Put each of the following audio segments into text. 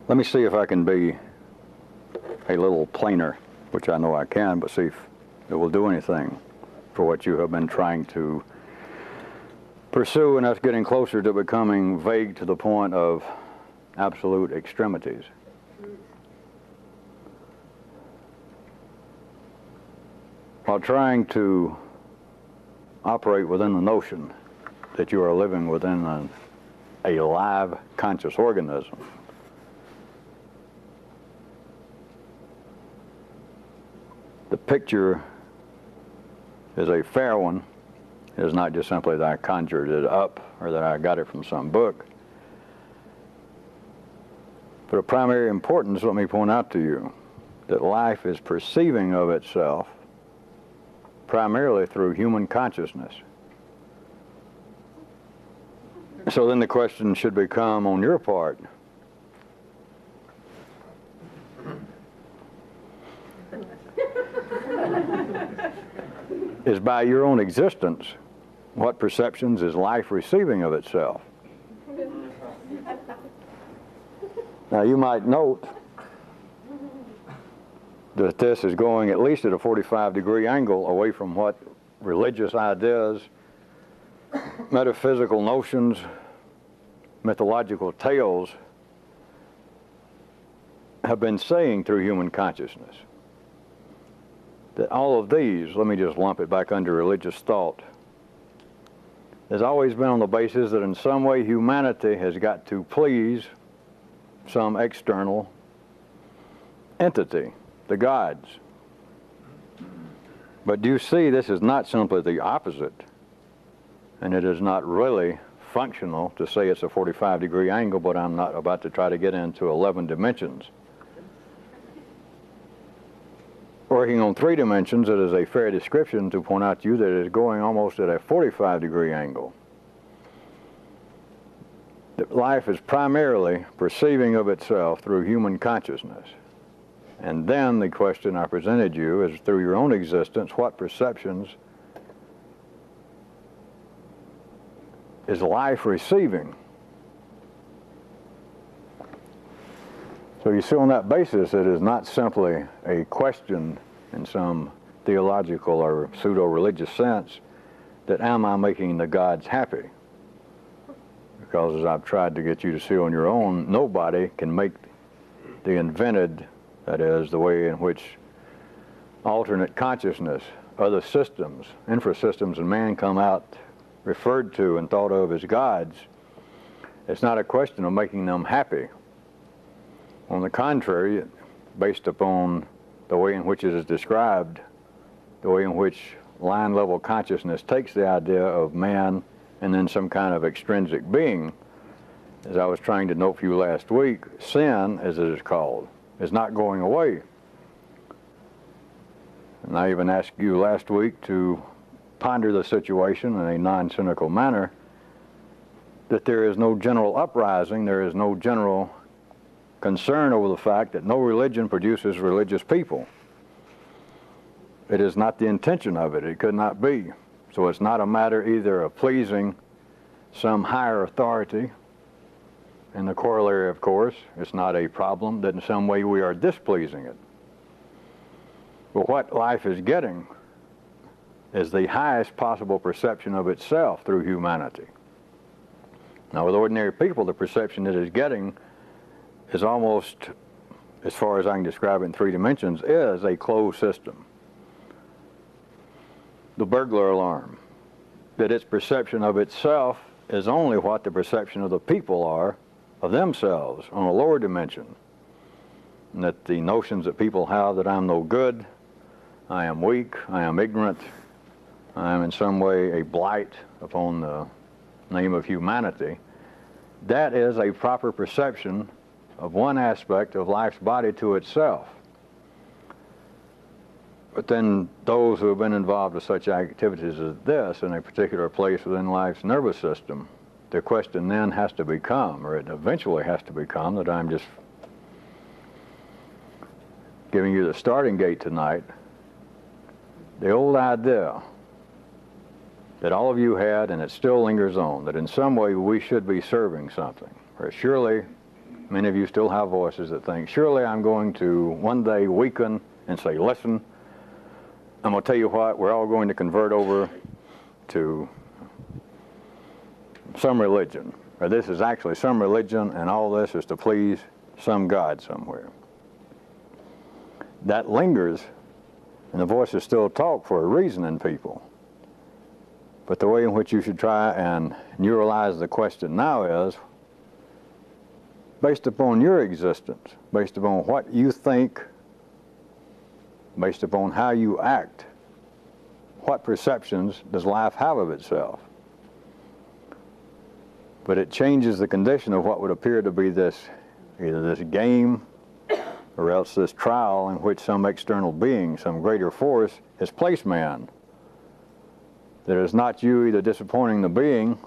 Let me see if I can be a little plainer, which I know I can, but see if it will do anything for what you have been trying to pursue, and that's getting closer to becoming vague to the point of absolute extremities. While trying to operate within the notion that you are living within a live conscious organism, the picture is a fair one. It is not just simply that I conjured it up or that I got it from some book. But of primary importance, let me point out to you that life is perceiving of itself primarily through human consciousness. So then the question should become on your part, is by your own existence, what perceptions is life receiving of itself? Now you might note that this is going at least at a 45-degree angle away from what religious ideas, metaphysical notions, mythological tales have been saying through human consciousness. That all of these, let me just lump it back under religious thought, has always been on the basis that in some way humanity has got to please some external entity, the gods. But do you see, this is not simply the opposite, and it is not really functional to say it's a 45-degree angle, but I'm not about to try to get into 11 dimensions. Working on 3 dimensions, it is a fair description to point out to you that it is going almost at a 45-degree angle. That life is primarily perceiving of itself through human consciousness. And then the question I presented you is, through your own existence, what perceptions is life receiving? So you see, on that basis, it is not simply a question in some theological or pseudo-religious sense that am I making the gods happy? Because as I've tried to get you to see on your own, nobody can make the invented, that is, the way in which alternate consciousness, other systems, infrasystems in man come out referred to and thought of as gods. It's not a question of making them happy. On the contrary, based upon the way in which it is described, the way in which line-level consciousness takes the idea of man and then some kind of extrinsic being, as I was trying to note for you last week, sin, as it is called, is not going away. And I even asked you last week to ponder the situation in a non-cynical manner, that there is no general uprising, there is no general concern over the fact that no religion produces religious people. It is not the intention of it. It could not be. So it's not a matter either of pleasing some higher authority, and the corollary, of course, it's not a problem that in some way we are displeasing it. But what life is getting is the highest possible perception of itself through humanity. Now, with ordinary people, the perception it is getting is almost, as far as I can describe it in 3 dimensions, is a closed system. The burglar alarm, that its perception of itself is only what the perception of the people are of themselves on a lower dimension. And that the notions that people have that I'm no good, I am weak, I am ignorant, I am in some way a blight upon the name of humanity, that is a proper perception of one aspect of life's body to itself. But then those who have been involved with such activities as this in a particular place within life's nervous system, the question then has to become, or it eventually has to become, that I'm just giving you the starting gate tonight, the old idea that all of you had, and it still lingers on, that in some way we should be serving something. Or surely Many of you still have voices that think, surely I'm going to one day weaken and say, listen, I'm going to tell you what, we're all going to convert over to some religion. Or this is actually some religion, and all this is to please some God somewhere. That lingers, and the voices still talk for a reason in people. But the way in which you should try and neuralize the question now is, based upon your existence, based upon what you think, based upon how you act, what perceptions does life have of itself? But it changes the condition of what would appear to be this, either this game or else this trial in which some external being, some greater force, has placed man. That is not you either disappointing the being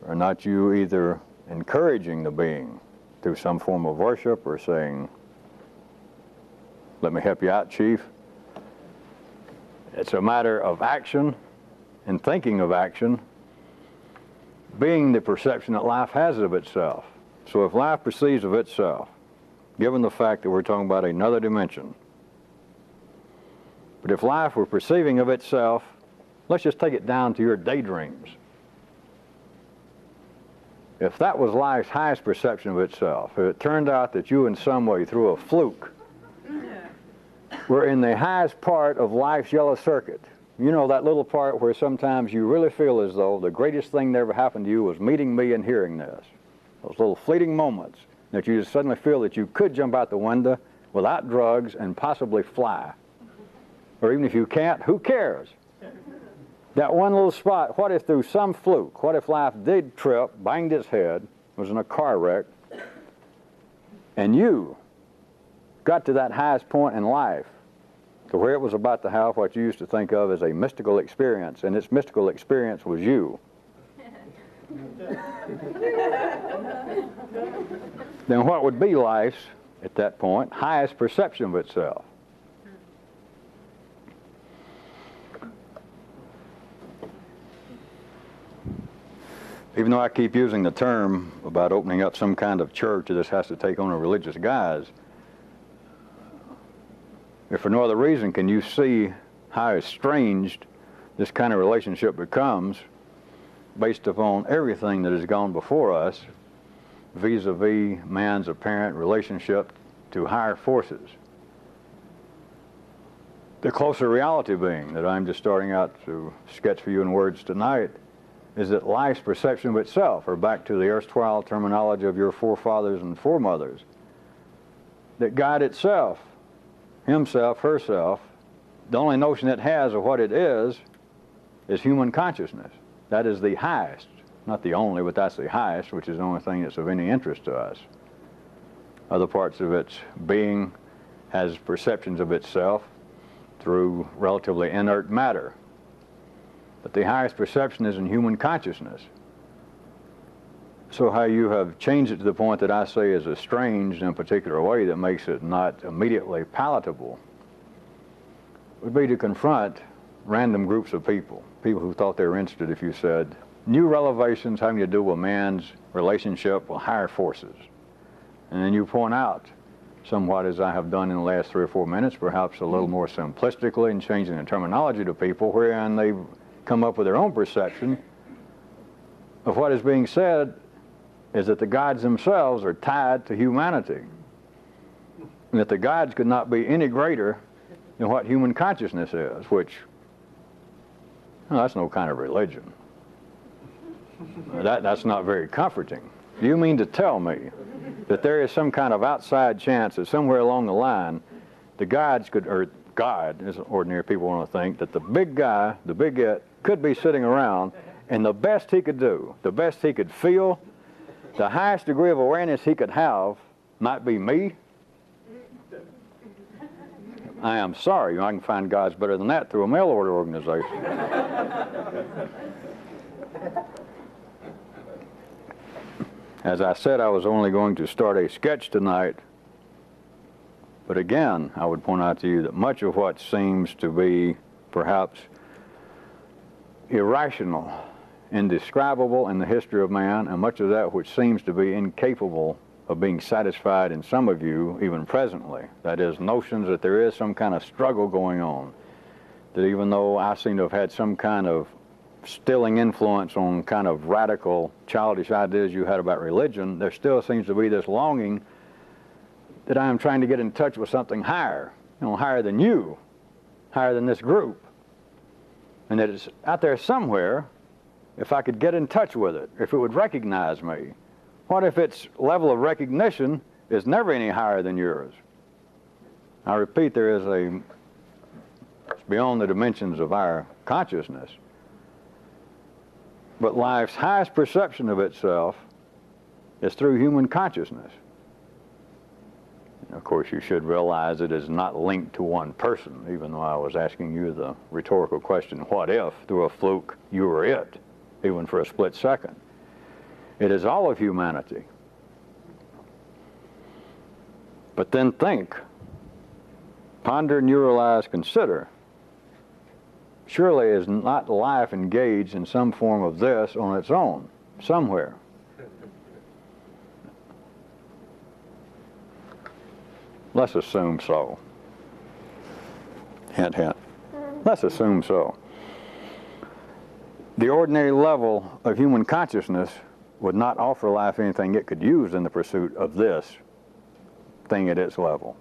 or not you either encouraging the being through some form of worship or saying, let me help you out, Chief. It's a matter of action and thinking of action being the perception that life has of itself. So if life perceives of itself, given the fact that we're talking about another dimension, but if life were perceiving of itself, let's just take it down to your daydreams. If that was life's highest perception of itself, if it turned out that you in some way, through a fluke, were in the highest part of life's yellow circuit, you know, that little part where sometimes you really feel as though the greatest thing that ever happened to you was meeting me and hearing this. Those little fleeting moments that you just suddenly feel that you could jump out the window without drugs and possibly fly. Or even if you can't, who cares? That one little spot, what if through some fluke, what if life did trip, banged its head, was in a car wreck, and you got to that highest point in life, to where it was about to have what you used to think of as a mystical experience, and its mystical experience was you. Then what would be life's, at that point, highest perception of itself? Even though I keep using the term about opening up some kind of church, this has to take on a religious guise, if for no other reason, can you see how estranged this kind of relationship becomes based upon everything that has gone before us vis-a-vis man's apparent relationship to higher forces? The closer reality being that I'm just starting out to sketch for you in words tonight is that life's perception of itself, or back to the erstwhile terminology of your forefathers and foremothers, that God itself, himself, herself, the only notion it has of what it is human consciousness. That is the highest, not the only, but that's the highest, which is the only thing that's of any interest to us. Other parts of its being has perceptions of itself through relatively inert matter. But the highest perception is in human consciousness. So how you have changed it to the point that I say is estranged in a particular way that makes it not immediately palatable would be to confront random groups of people who thought they were interested if you said, new revelations having to do with man's relationship with higher forces. And then you point out, somewhat as I have done in the last 3 or 4 minutes, perhaps a little more simplistically and changing the terminology to people, wherein they've come up with their own perception of what is being said is that the gods themselves are tied to humanity, and that the gods could not be any greater than what human consciousness is, which, well, that's no kind of religion. That's not very comforting. Do you mean to tell me that there is some kind of outside chance that somewhere along the line the gods could, or God, as ordinary people want to think, that the big guy, the big it, could be sitting around, and the best he could do, the best he could feel, the highest degree of awareness he could have might be me? I am sorry, I can find gods better than that through a mail order organization. As I said, I was only going to start a sketch tonight, but again, I would point out to you that much of what seems to be perhaps irrational, indescribable in the history of man, and much of that which seems to be incapable of being satisfied in some of you, even presently. That is, notions that there is some kind of struggle going on. That even though I seem to have had some kind of stilling influence on kind of radical, childish ideas you had about religion, there still seems to be this longing that I am trying to get in touch with something higher, higher than you, higher than this group. And that it's out there somewhere, if I could get in touch with it, if it would recognize me. What if its level of recognition is never any higher than yours? I repeat, it's beyond the dimensions of our consciousness. But life's highest perception of itself is through human consciousness. And of course, you should realize it is not linked to one person, even though I was asking you the rhetorical question, what if, through a fluke, you were it, even for a split second? It is all of humanity. But then think, ponder, neuralize, consider. Surely is not life engaged in some form of this on its own, somewhere? Let's assume so. Hint, hint. Let's assume so. The ordinary level of human consciousness would not offer life anything it could use in the pursuit of this thing at its level.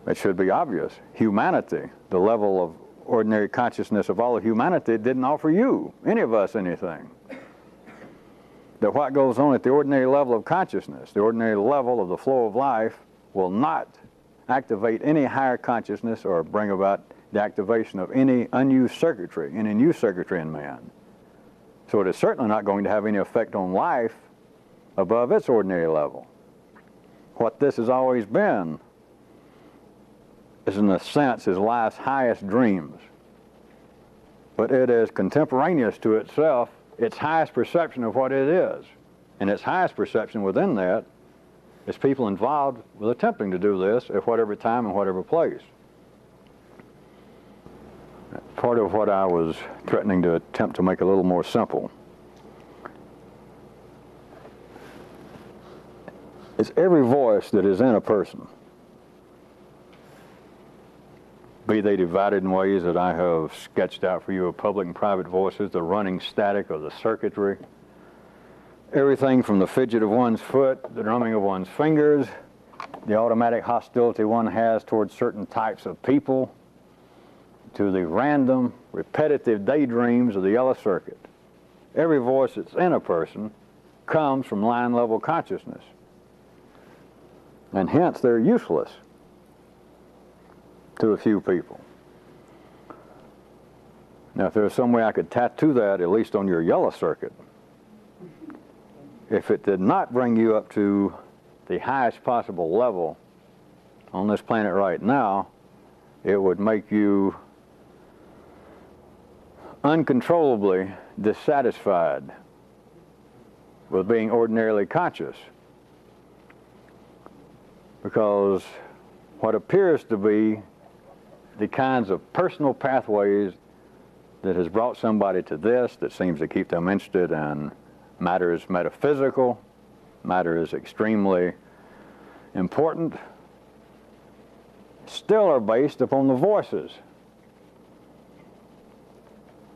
It should be obvious. Humanity, the level of ordinary consciousness of all of humanity, didn't offer you, any of us, anything. That what goes on at the ordinary level of consciousness, the ordinary level of the flow of life, will not activate any higher consciousness or bring about the activation of any unused circuitry, any new circuitry in man. So it is certainly not going to have any effect on life above its ordinary level. What this has always been is, in a sense, is life's highest dreams. But it is contemporaneous to itself, its highest perception of what it is. And its highest perception within that is people involved with attempting to do this at whatever time and whatever place. Part of what I was threatening to attempt to make a little more simple is every voice that is in a person, be they divided in ways that I have sketched out for you of public and private voices, the running static of the circuitry, everything from the fidget of one's foot, the drumming of one's fingers, the automatic hostility one has towards certain types of people, to the random, repetitive daydreams of the yellow circuit. Every voice that's in a person comes from line-level consciousness. And hence, they're useless to a few people. Now, if there's some way I could tattoo that, at least on your yellow circuit, if it did not bring you up to the highest possible level on this planet right now, it would make you uncontrollably dissatisfied with being ordinarily conscious. Because what appears to be the kinds of personal pathways that has brought somebody to this, that seems to keep them interested in matters metaphysical, matters extremely important, still are based upon the voices.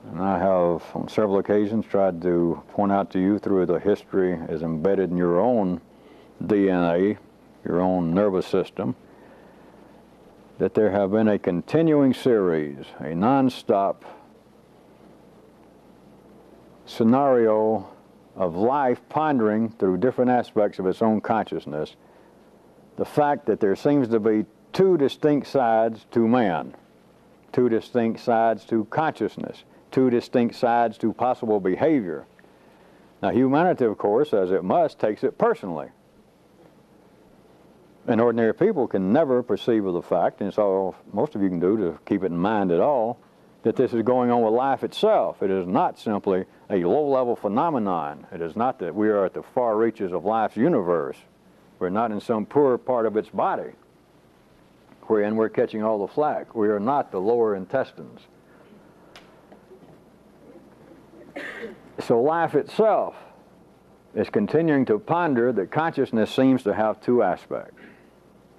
And I have, on several occasions, tried to point out to you through the history as embedded in your own DNA, your own nervous system, that there have been a continuing series, a non-stop scenario of life pondering through different aspects of its own consciousness the fact that there seems to be two distinct sides to man, two distinct sides to consciousness, two distinct sides to possible behavior. Now, humanity, of course, as it must, takes it personally. And ordinary people can never perceive of the fact, and it's all most of you can do to keep it in mind at all, that this is going on with life itself. It is not simply a low-level phenomenon. It is not that we are at the far reaches of life's universe. We're not in some poor part of its body wherein we're catching all the flack. We are not the lower intestines. So life itself is continuing to ponder that consciousness seems to have two aspects.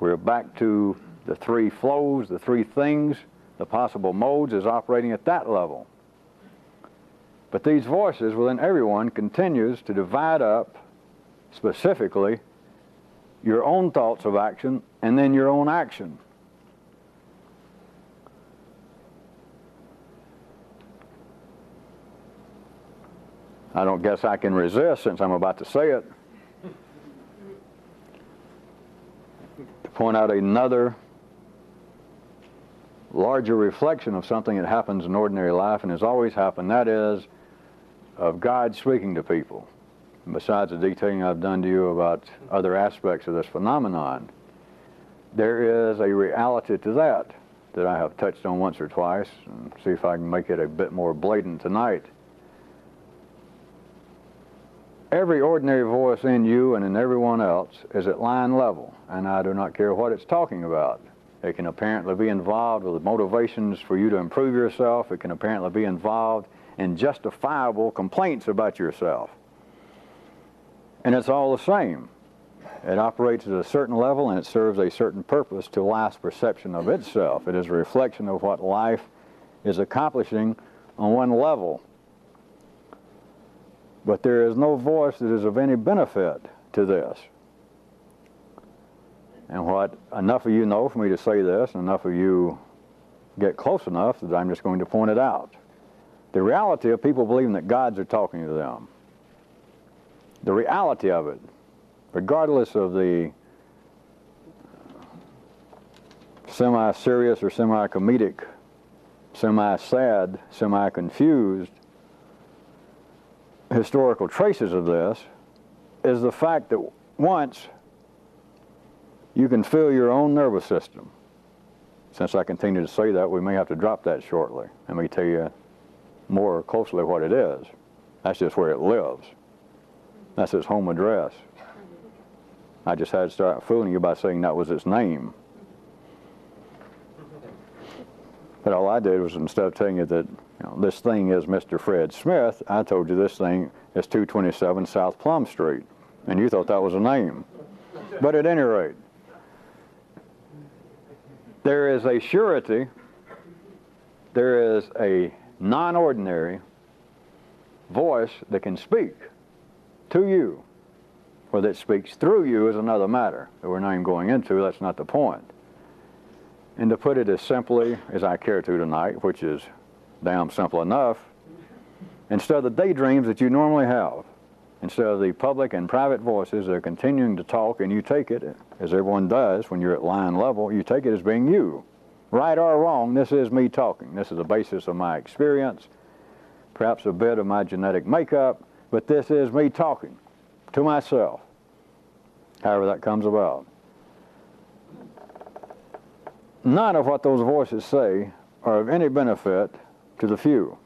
We're back to the three flows, the three things, the possible modes is operating at that level. But these voices within everyone continues to divide up specifically your own thoughts of action and then your own action. I don't guess I can resist, since I'm about to say it, to point out another larger reflection of something that happens in ordinary life and has always happened. That is of God speaking to people. And besides the detailing I've done to you about other aspects of this phenomenon, there is a reality to that I have touched on once or twice, and see if I can make it a bit more blatant tonight. Every ordinary voice in you and in everyone else is at line level, and I do not care what it's talking about. It can apparently be involved with motivations for you to improve yourself. It can apparently be involved in justifiable complaints about yourself. And it's all the same. It operates at a certain level and it serves a certain purpose to life's perception of itself. It is a reflection of what life is accomplishing on one level. But there is no voice that is of any benefit to this. And what enough of you know for me to say this, and enough of you get close enough that I'm just going to point it out. The reality of people believing that gods are talking to them. The reality of it, regardless of the semi-serious or semi-comedic, semi-sad, semi-confused historical traces of this, is the fact that once you can feel your own nervous system. Since I continue to say that, we may have to drop that shortly. Let me tell you more closely what it is. That's just where it lives. That's its home address. I just had to start fooling you by saying that was its name. But all I did was, instead of telling you that this thing is Mr. Fred Smith, I told you this thing is 227 South Plum Street. And you thought that was a name. But at any rate, there is a surety, there is a non-ordinary voice that can speak to you. Whether it speaks through you is another matter that we're not even going into. That's not the point. And to put it as simply as I care to tonight, which is damn simple enough, instead of the daydreams that you normally have, instead of the public and private voices that are continuing to talk, and you take it, as everyone does when you're at line level, you take it as being you. Right or wrong, this is me talking. This is the basis of my experience, perhaps a bit of my genetic makeup, but this is me talking to myself, however that comes about. None of what those voices say are of any benefit to the few.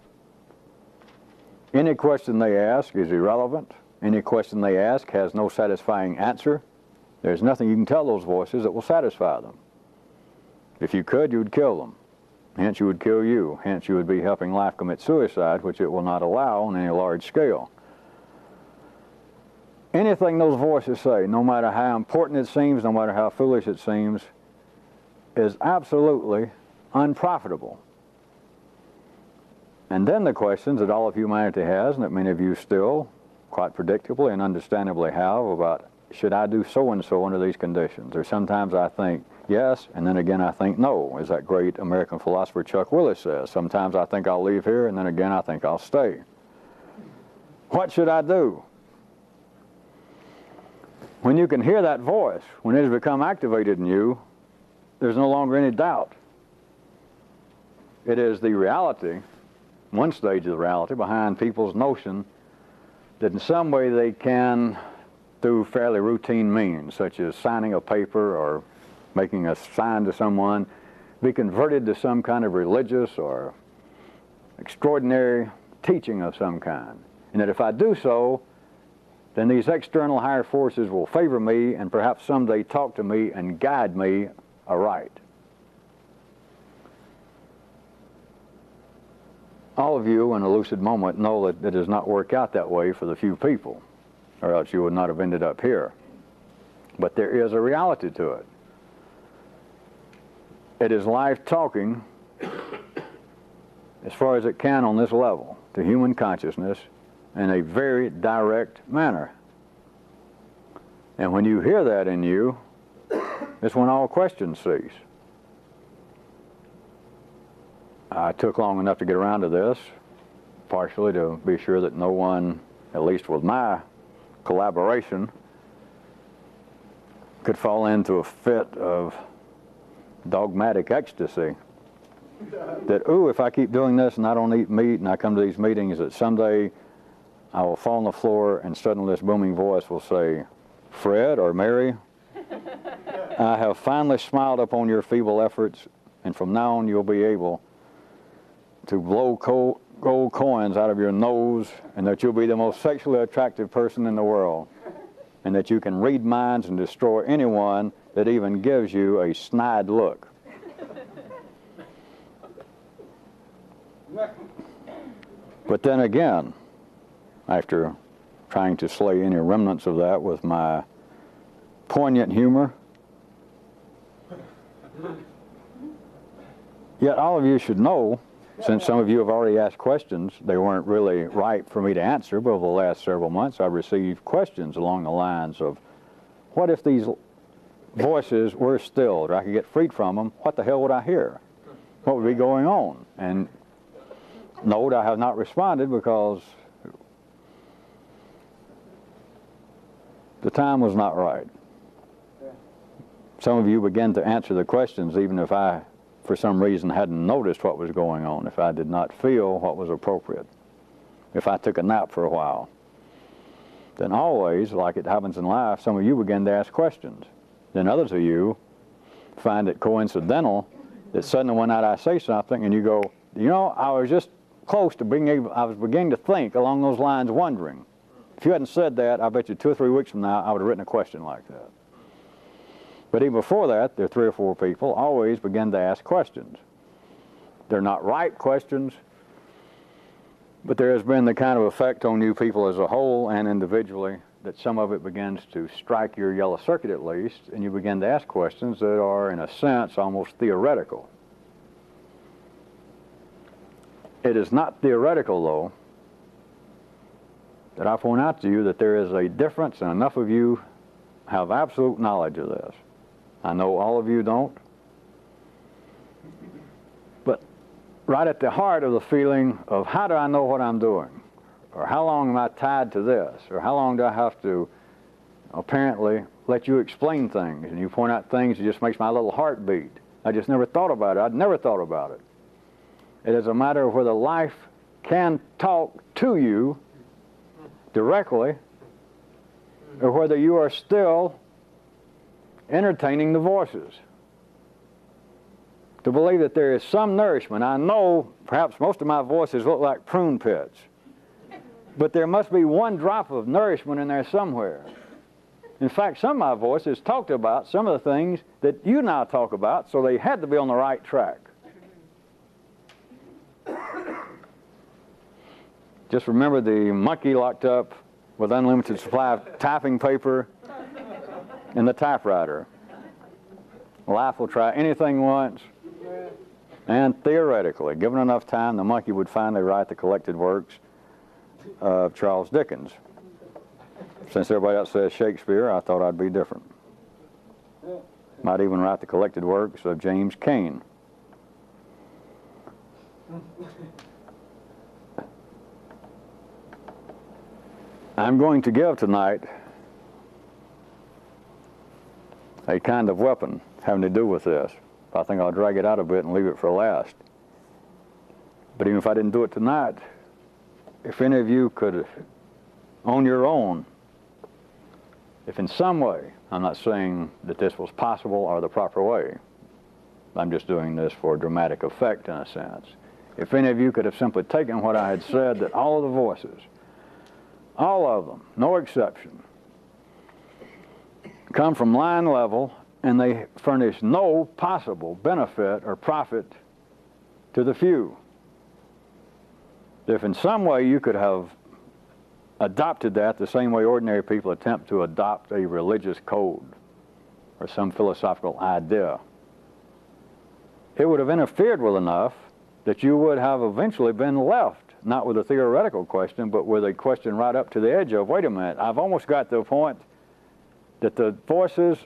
Any question they ask is irrelevant. Any question they ask has no satisfying answer. There's nothing you can tell those voices that will satisfy them. If you could, you would kill them. Hence, you would kill you. Hence, you would be helping life commit suicide, which it will not allow on any large scale. Anything those voices say, no matter how important it seems, no matter how foolish it seems, is absolutely unprofitable. And then the questions that all of humanity has, and that many of you still, quite predictably and understandably have, about should I do so-and-so under these conditions? Or sometimes I think yes, and then again I think no, as that great American philosopher Chuck Willis says. Sometimes I think I'll leave here, and then again I think I'll stay. What should I do? When you can hear that voice, when it has become activated in you, there's no longer any doubt. It is the reality, one stage of the reality, behind people's notion that in some way they can, through fairly routine means, such as signing a paper or making a sign to someone, be converted to some kind of religious or extraordinary teaching of some kind. And that if I do so, then these external higher forces will favor me and perhaps someday talk to me and guide me aright. All of you in a lucid moment know that it does not work out that way for the few people. or else you would not have ended up here. But there is a reality to it. It is life talking as far as it can on this level to human consciousness in a very direct manner. And when you hear that in you, it's when all questions cease. I took long enough to get around to this, partially to be sure that no one, at least with my collaboration, could fall into a fit of dogmatic ecstasy. That, ooh, if I keep doing this and I don't eat meat and I come to these meetings, that someday I will fall on the floor and suddenly this booming voice will say, Fred or Mary, I have finally smiled upon your feeble efforts, and from now on you'll be able to blow gold coins out of your nose, and that you'll be the most sexually attractive person in the world, and that you can read minds and destroy anyone that even gives you a snide look. But then again, after trying to slay any remnants of that with my poignant humor, yet all of you should know, since some of you have already asked questions, they weren't really ripe for me to answer, but over the last several months I've received questions along the lines of, what if these voices were stilled, or I could get freed from them? What the hell would I hear? What would be going on? And note, I have not responded because the time was not right. Some of you began to answer the questions even if I, for some reason, hadn't noticed what was going on, if I did not feel what was appropriate, if I took a nap for a while. Then always, like it happens in life, some of you begin to ask questions. Then others of you find it coincidental that suddenly one night I say something and you go, you know, I was just close to being able, I was beginning to think along those lines, wondering. If you hadn't said that, I bet you 2 or 3 weeks from now I would have written a question like that. But even before that, there are 3 or 4 people always begin to ask questions. They're not right questions, but there has been the kind of effect on you people as a whole and individually that some of it begins to strike your yellow circuit at least, and you begin to ask questions that are, in a sense, almost theoretical. It is not theoretical, though, that I point out to you that there is a difference, and enough of you have absolute knowledge of this. I know all of you don't. But right at the heart of the feeling of how do I know what I'm doing? Or how long am I tied to this? Or how long do I have to apparently let you explain things? And you point out things that just makes my little heart beat. I just never thought about it. I'd never thought about it. It is a matter of whether life can talk to you directly or whether you are still entertaining the voices. To believe that there is some nourishment. I know perhaps most of my voices look like prune pits, but there must be one drop of nourishment in there somewhere. In fact, some of my voices talked about some of the things that you now talk about, so they had to be on the right track. Just remember the monkey locked up with unlimited supply of typing paper and the typewriter. Life will try anything once, and theoretically, given enough time, the monkey would finally write the collected works of Charles Dickens. Since everybody else says Shakespeare, I thought I'd be different. Might even write the collected works of James Cain. I'm going to give tonight a kind of weapon having to do with this. I think I'll drag it out a bit and leave it for last. But even if I didn't do it tonight, if any of you could, on your own, if in some way, I'm not saying that this was possible or the proper way, I'm just doing this for dramatic effect in a sense. If any of you could have simply taken what I had said, that all of the voices, all of them, no exception, come from line level, and they furnish no possible benefit or profit to the few. If in some way you could have adopted that the same way ordinary people attempt to adopt a religious code or some philosophical idea, it would have interfered with enough that you would have eventually been left, not with a theoretical question, but with a question right up to the edge of, wait a minute, I've almost got to the point that the voices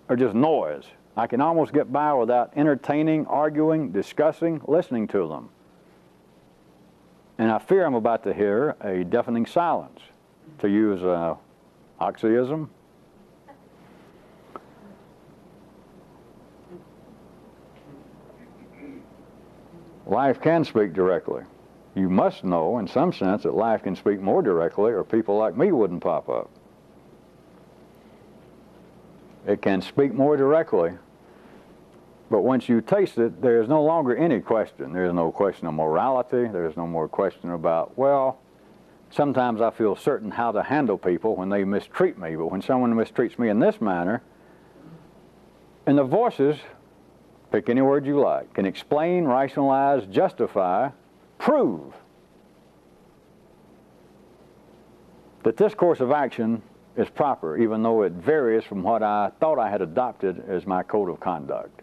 are just noise. I can almost get by without entertaining, arguing, discussing, listening to them. And I fear I'm about to hear a deafening silence, to use an oxyism. Life can speak directly. You must know, in some sense, that life can speak more directly, or people like me wouldn't pop up. It can speak more directly, but once you taste it, there is no longer any question. There is no question of morality. There is no more question about, well, sometimes I feel certain how to handle people when they mistreat me, but when someone mistreats me in this manner, and the voices, pick any word you like, can explain, rationalize, justify, prove that this course of action is proper, even though it varies from what I thought I had adopted as my code of conduct.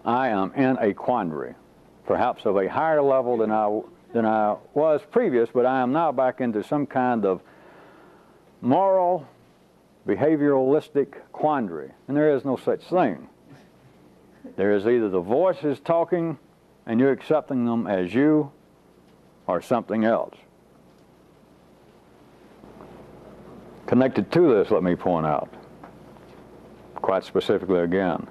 I am in a quandary, perhaps of a higher level than I was previous, but I am now back into some kind of moral, behavioralistic quandary, and there is no such thing. There is either the voices talking and you're accepting them as you, or something else. Connected to this, let me point out, quite specifically again,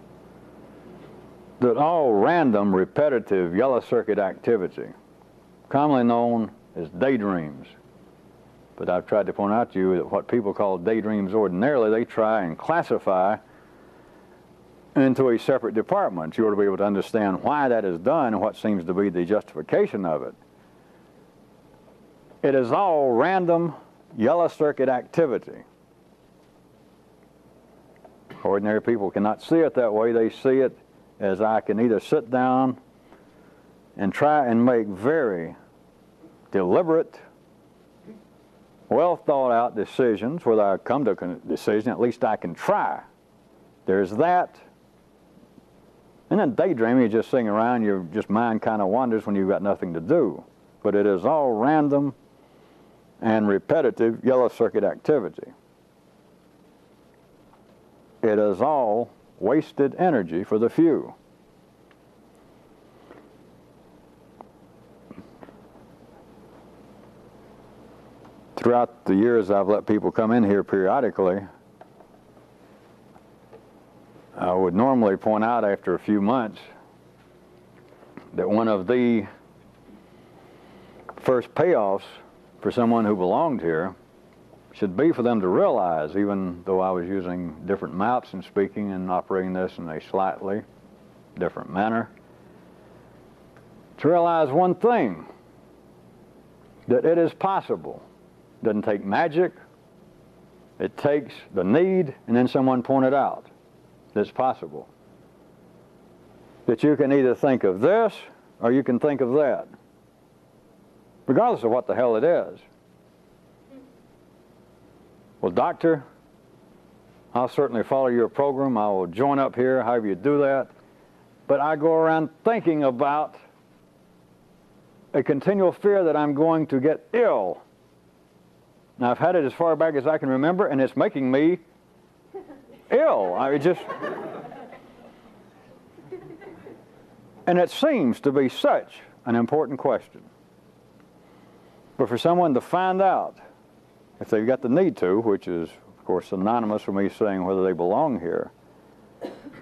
that all random, repetitive, yellow circuit activity, commonly known as daydreams, but I've tried to point out to you that what people call daydreams ordinarily, they try and classify into a separate department. You ought to be able to understand why that is done and what seems to be the justification of it. It is all random, yellow circuit activity. Ordinary people cannot see it that way. They see it as I can either sit down and try and make very deliberate, well thought out decisions. Whether I come to a decision, at least I can try. There's that. And then daydreaming, you're just sitting around, your just mind kind of wanders when you've got nothing to do. But it is all random and repetitive yellow circuit activity. It is all wasted energy for the few. Throughout the years I've let people come in here periodically, I would normally point out after a few months that one of the first payoffs for someone who belonged here should be for them to realize, even though I was using different maps and speaking and operating this in a slightly different manner, to realize one thing, that it is possible. It doesn't take magic. It takes the need, and then someone pointed out that it's possible. That you can either think of this, or you can think of that, regardless of what the hell it is. Well, doctor, I'll certainly follow your program. I will join up here, however you do that. But I go around thinking about a continual fear that I'm going to get ill. Now, I've had it as far back as I can remember, and it's making me ill. And it seems to be such an important question. But for someone to find out, if they've got the need to, which is, of course, synonymous with me saying whether they belong here,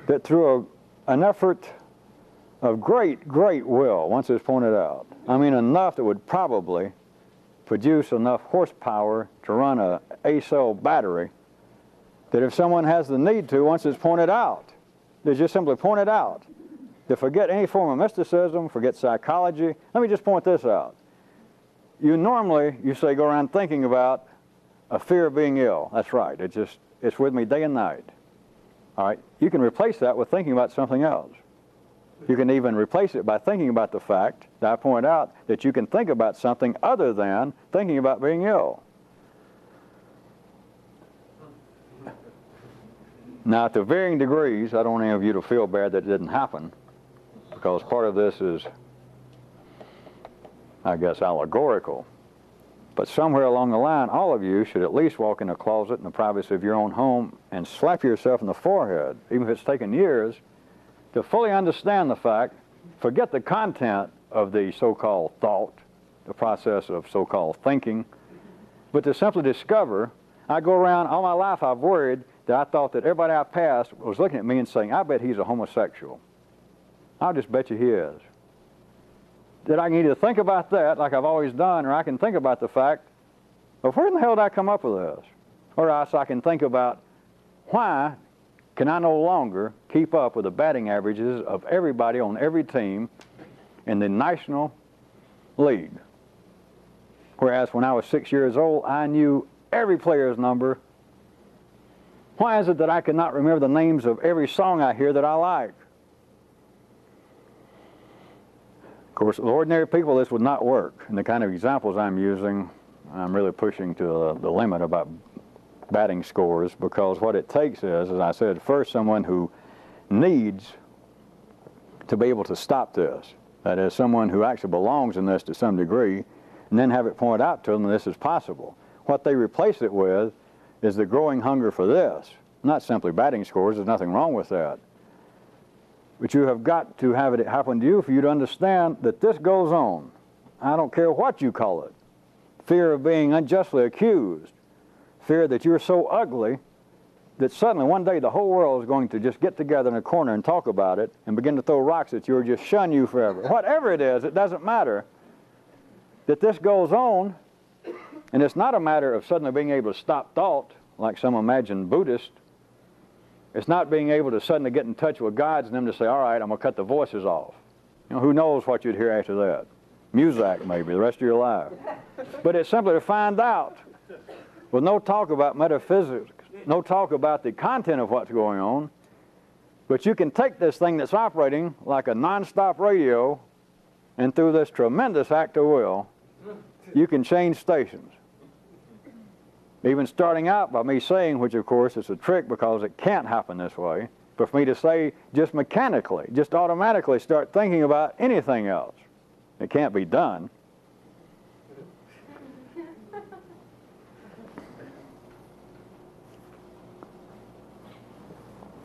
that through an effort of great, great will, once it's pointed out, I mean enough that would probably produce enough horsepower to run a A-cell battery, that if someone has the need to, once it's pointed out, they just simply point it out, to forget any form of mysticism, forget psychology. Let me just point this out. You say, go around thinking about a fear of being ill. That's right. It's with me day and night. All right. You can replace that with thinking about something else. You can even replace it by thinking about the fact that I point out that you can think about something other than thinking about being ill. Now, to varying degrees, I don't want any of you to feel bad that it didn't happen, because part of this is, I guess, allegorical. But somewhere along the line, all of you should at least walk in a closet in the privacy of your own home and slap yourself in the forehead, even if it's taken years, to fully understand the fact, forget the content of the so-called thought, the process of so-called thinking, but to simply discover, I go around, all my life I've worried that I thought that everybody I passed was looking at me and saying, I bet he's a homosexual. I'll just bet you he is. That I can either think about that, like I've always done, or I can think about the fact of where in the hell did I come up with this? Or else I can think about why can I no longer keep up with the batting averages of everybody on every team in the National League. Whereas when I was 6 years old, I knew every player's number. Why is it that I cannot remember the names of every song I hear that I like? Of course, with ordinary people, this would not work. And the kind of examples I'm using, I'm really pushing to the limit about batting scores, because what it takes is, as I said, first someone who needs to be able to stop this. That is, someone who actually belongs in this to some degree, and then have it pointed out to them that this is possible. What they replace it with is the growing hunger for this. Not simply batting scores, there's nothing wrong with that. But you have got to have it happen to you for you to understand that this goes on. I don't care what you call it. Fear of being unjustly accused. Fear that you're so ugly that suddenly one day the whole world is going to just get together in a corner and talk about it and begin to throw rocks at you or just shun you forever. Whatever it is, it doesn't matter. That this goes on, and it's not a matter of suddenly being able to stop thought like some imagined Buddhist. It's not being able to suddenly get in touch with God and them to say, all right, I'm going to cut the voices off. You know, who knows what you'd hear after that? Muzak, maybe, the rest of your life. But it's simply to find out, with no talk about metaphysics, no talk about the content of what's going on, but you can take this thing that's operating like a non-stop radio, and through this tremendous act of will, you can change stations. Even starting out by me saying, which of course is a trick because it can't happen this way, but for me to say just mechanically, just automatically start thinking about anything else. It can't be done.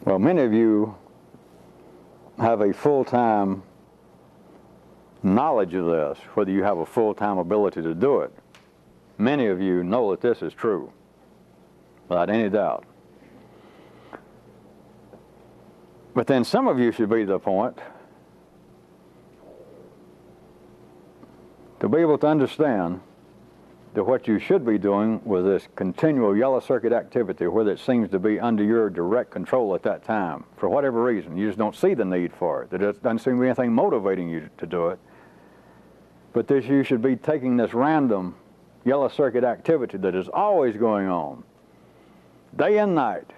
Well, many of you have a full-time knowledge of this, whether you have a full-time ability to do it. Many of you know that this is true, without any doubt. But then some of you should be to the point to be able to understand that what you should be doing with this continual yellow circuit activity, whether it seems to be under your direct control at that time, for whatever reason, you just don't see the need for it. There doesn't seem to be anything motivating you to do it. But this, you should be taking this random yellow circuit activity that is always going on, day and night,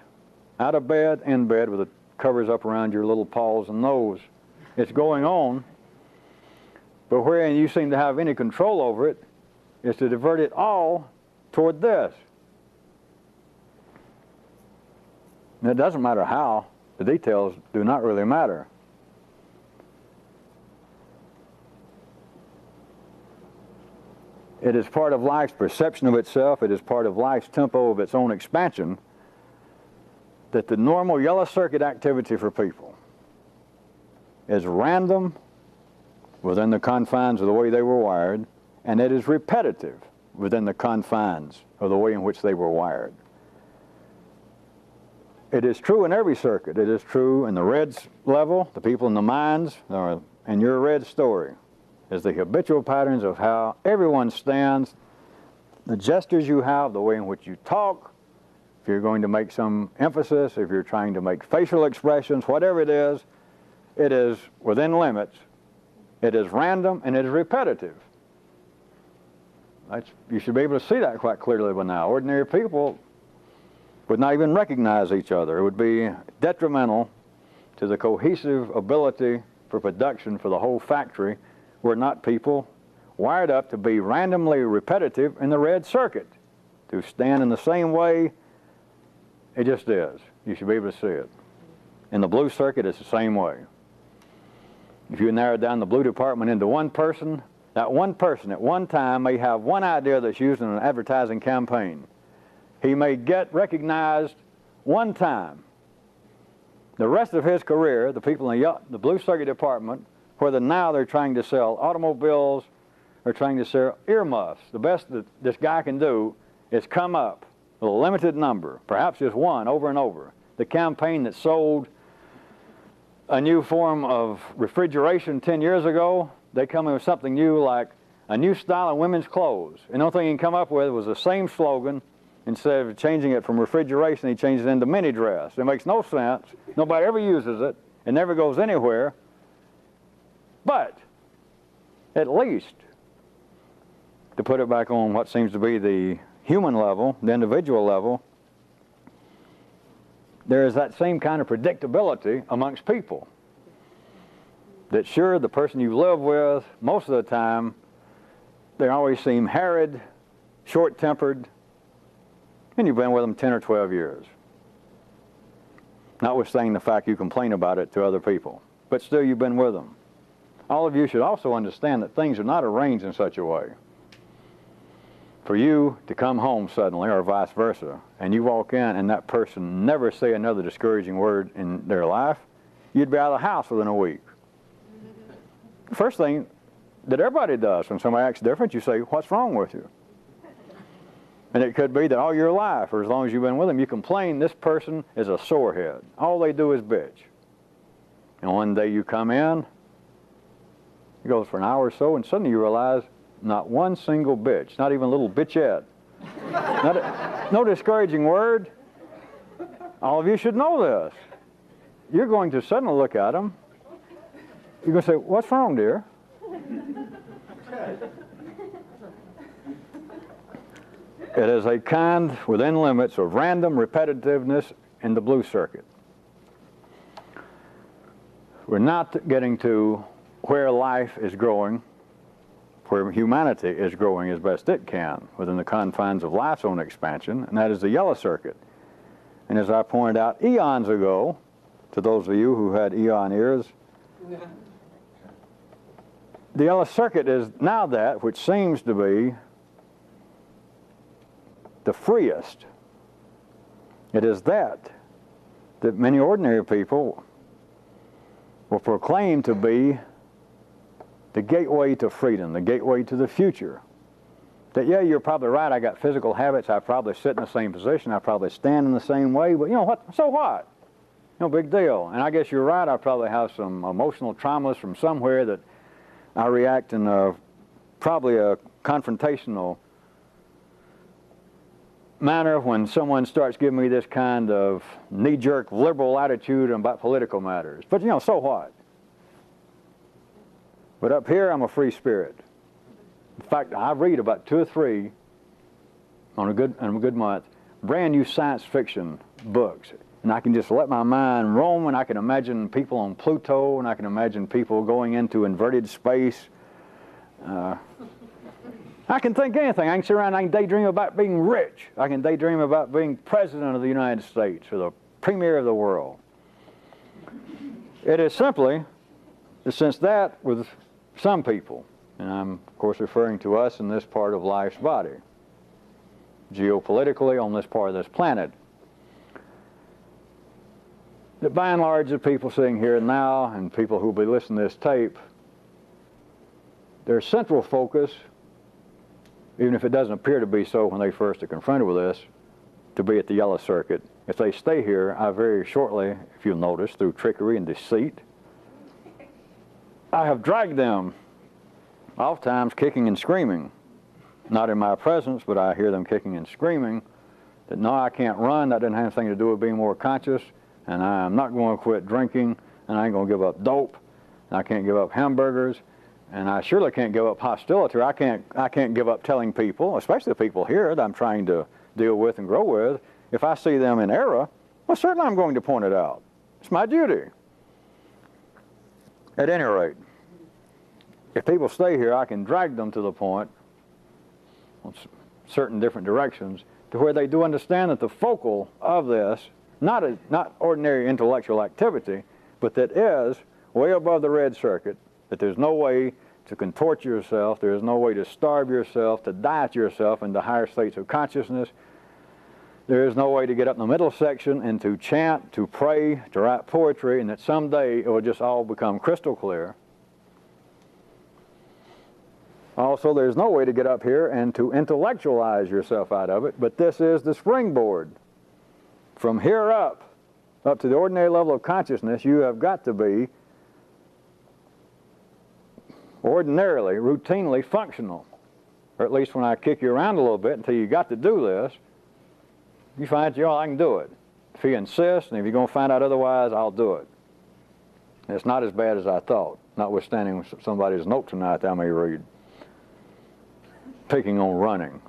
out of bed, in bed, with the covers up around your little paws and nose. It's going on, but wherein you seem to have any control over it is to divert it all toward this. And it doesn't matter how, the details do not really matter. It is part of life's perception of itself, it is part of life's tempo of its own expansion, that the normal yellow circuit activity for people is random within the confines of the way they were wired, and it is repetitive within the confines of the way in which they were wired. It is true in every circuit. It is true in the reds level, the people in the mines, and your red story is the habitual patterns of how everyone stands, the gestures you have, the way in which you talk, if you're going to make some emphasis, if you're trying to make facial expressions, whatever it is within limits, it is random, and it is repetitive. You should be able to see that quite clearly by now. Ordinary people would not even recognize each other. It would be detrimental to the cohesive ability for production for the whole factory were not people wired up to be randomly repetitive in the red circuit, to stand in the same way. It just is. You should be able to see it. In the blue circuit, it's the same way. If you narrow down the blue department into one person, that one person at one time may have one idea that's used in an advertising campaign. He may get recognized one time. The rest of his career, the people in the blue circuit department, whether now they're trying to sell automobiles or trying to sell earmuffs, the best that this guy can do is come up with a limited number, perhaps just one, over and over. The campaign that sold a new form of refrigeration 10 years ago, they come in with something new, like a new style of women's clothes. And the only thing he can come up with was the same slogan. Instead of changing it from refrigeration, he changes it into mini dress. It makes no sense. Nobody ever uses it. It never goes anywhere. But at least, to put it back on what seems to be the human level, the individual level, there is that same kind of predictability amongst people. That sure, the person you live with, most of the time, they always seem harried, short-tempered, and you've been with them 10 or 12 years. Notwithstanding the fact you complain about it to other people. But still, you've been with them. All of you should also understand that things are not arranged in such a way for you to come home suddenly, or vice versa, and you walk in and that person never say another discouraging word in their life, you'd be out of the house within a week. The first thing that everybody does when somebody acts different, you say, what's wrong with you? And it could be that all your life, or as long as you've been with them, you complain this person is a sorehead. All they do is bitch. And one day you come in, it goes for an hour or so, and suddenly you realize not one single bitch, not even a little bitchette. No discouraging word. All of you should know this. You're going to suddenly look at them. You're going to say, what's wrong, dear? It is a kind within limits of random repetitiveness in the blue circuit. We're not getting to where life is growing, where humanity is growing as best it can within the confines of life's own expansion, and that is the yellow circuit. And as I pointed out eons ago, to those of you who had eon ears, the yellow circuit is now that which seems to be the freest. It is that many ordinary people will proclaim to be the gateway to freedom, the gateway to the future. That, yeah, you're probably right, I got physical habits, I probably sit in the same position, I probably stand in the same way, but you know what, so what? No big deal. And I guess you're right, I probably have some emotional traumas from somewhere that I react in probably a confrontational manner when someone starts giving me this kind of knee-jerk liberal attitude about political matters. But you know, so what? But up here, I'm a free spirit. In fact, I read about 2 or 3 on a good month, brand new science fiction books. And I can just let my mind roam, and I can imagine people on Pluto, and I can imagine people going into inverted space. I can think anything. I can sit around, I can daydream about being rich. I can daydream about being president of the United States or the premier of the world. It is simply, since that with some people, and I'm of course referring to us in this part of life's body, geopolitically on this part of this planet, that by and large the people sitting here now and people who will be listening to this tape, their central focus, even if it doesn't appear to be so when they first are confronted with this, to be at the yellow circuit. If they stay here, I very shortly, if you'll notice, through trickery and deceit, I have dragged them, oftentimes kicking and screaming. Not in my presence, but I hear them kicking and screaming that no, I can't run, that doesn't have anything to do with being more conscious, and I'm not going to quit drinking, and I ain't going to give up dope, and I can't give up hamburgers, and I surely can't give up hostility. I can't give up telling people, especially the people here that I'm trying to deal with and grow with, if I see them in error, well, certainly I'm going to point it out. It's my duty. At any rate, if people stay here, I can drag them to the point on certain different directions to where they do understand that the focal of this, not ordinary intellectual activity, but that is way above the red circuit, that there's no way to contort yourself, there is no way to starve yourself, to diet yourself into higher states of consciousness. There is no way to get up in the middle section and to chant, to pray, to write poetry, and that someday it will just all become crystal clear. Also, there's no way to get up here and to intellectualize yourself out of it, but this is the springboard. From here up to the ordinary level of consciousness, you have got to be ordinarily, routinely functional. Or at least when I kick you around a little bit until you got to do this, you find, I can do it. If you insist, and if you're going to find out otherwise, I'll do it. And it's not as bad as I thought, notwithstanding somebody's note tonight that I may read. Picking on running,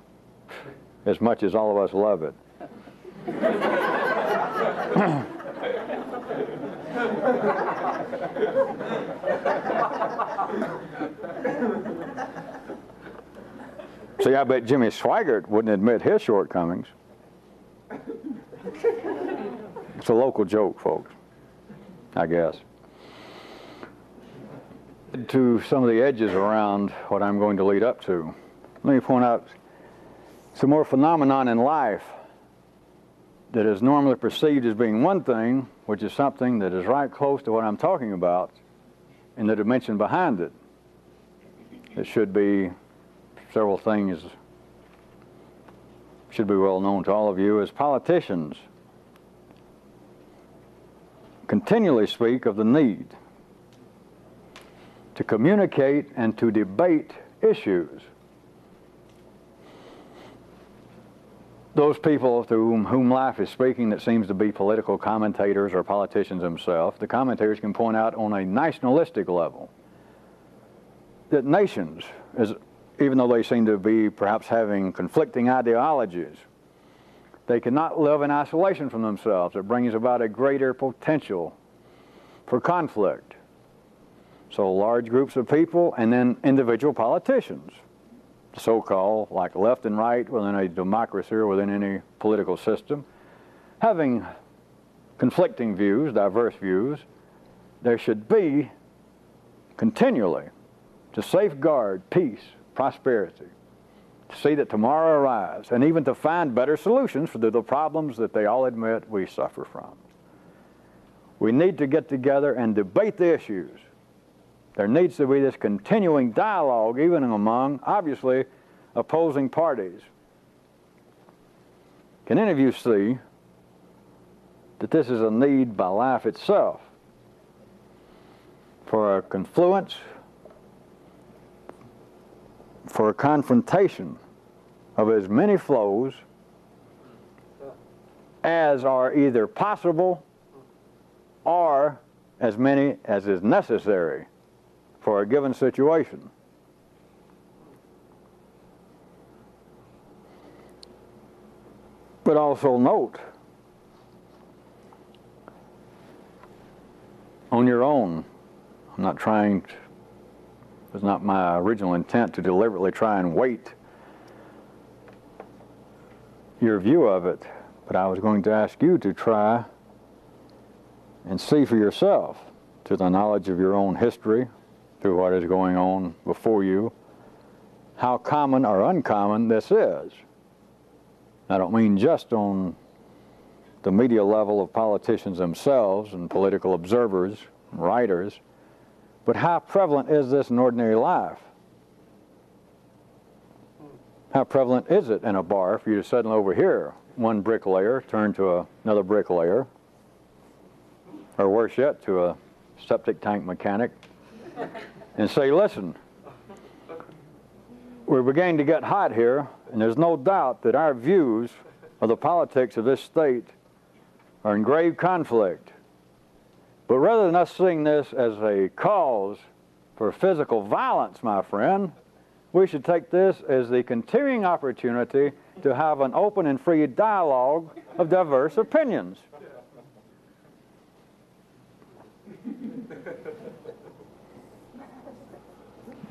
as much as all of us love it. See, I bet Jimmy Swaggart wouldn't admit his shortcomings. It's a local joke, folks, I guess. To some of the edges around what I'm going to lead up to, let me point out some more phenomenon in life that is normally perceived as being one thing, which is something that is right close to what I'm talking about in the dimension behind it. It should be several things, should be well known to all of you. As politicians continually speak of the need to communicate and to debate issues. Those people to whom life is speaking that seems to be political commentators or politicians themselves, the commentators can point out on a nationalistic level that nations, even though they seem to be perhaps having conflicting ideologies, they cannot live in isolation from themselves. It brings about a greater potential for conflict. So large groups of people and then individual politicians, so-called like left and right within a democracy or within any political system, having conflicting views, diverse views, there should be continually to safeguard peace, prosperity, to see that tomorrow arrives, and even to find better solutions for the problems that they all admit we suffer from. We need to get together and debate the issues. There needs to be this continuing dialogue, even among, obviously, opposing parties. Can any of you see that this is a need by life itself for a confluence, for a confrontation of as many flows as are either possible or as many as is necessary for a given situation? But also note, on your own, I'm not trying to, it was not my original intent to deliberately try and weight your view of it, but I was going to ask you to try and see for yourself, to the knowledge of your own history, through what is going on before you, how common or uncommon this is. I don't mean just on the media level of politicians themselves and political observers and writers, but how prevalent is this in ordinary life? How prevalent is it in a bar for you to suddenly overhear one bricklayer turn to another bricklayer, or worse yet, to a septic tank mechanic, and say, listen, we're beginning to get hot here, and there's no doubt that our views of the politics of this state are in grave conflict. But rather than us seeing this as a cause for physical violence, my friend, we should take this as the continuing opportunity to have an open and free dialogue of diverse opinions.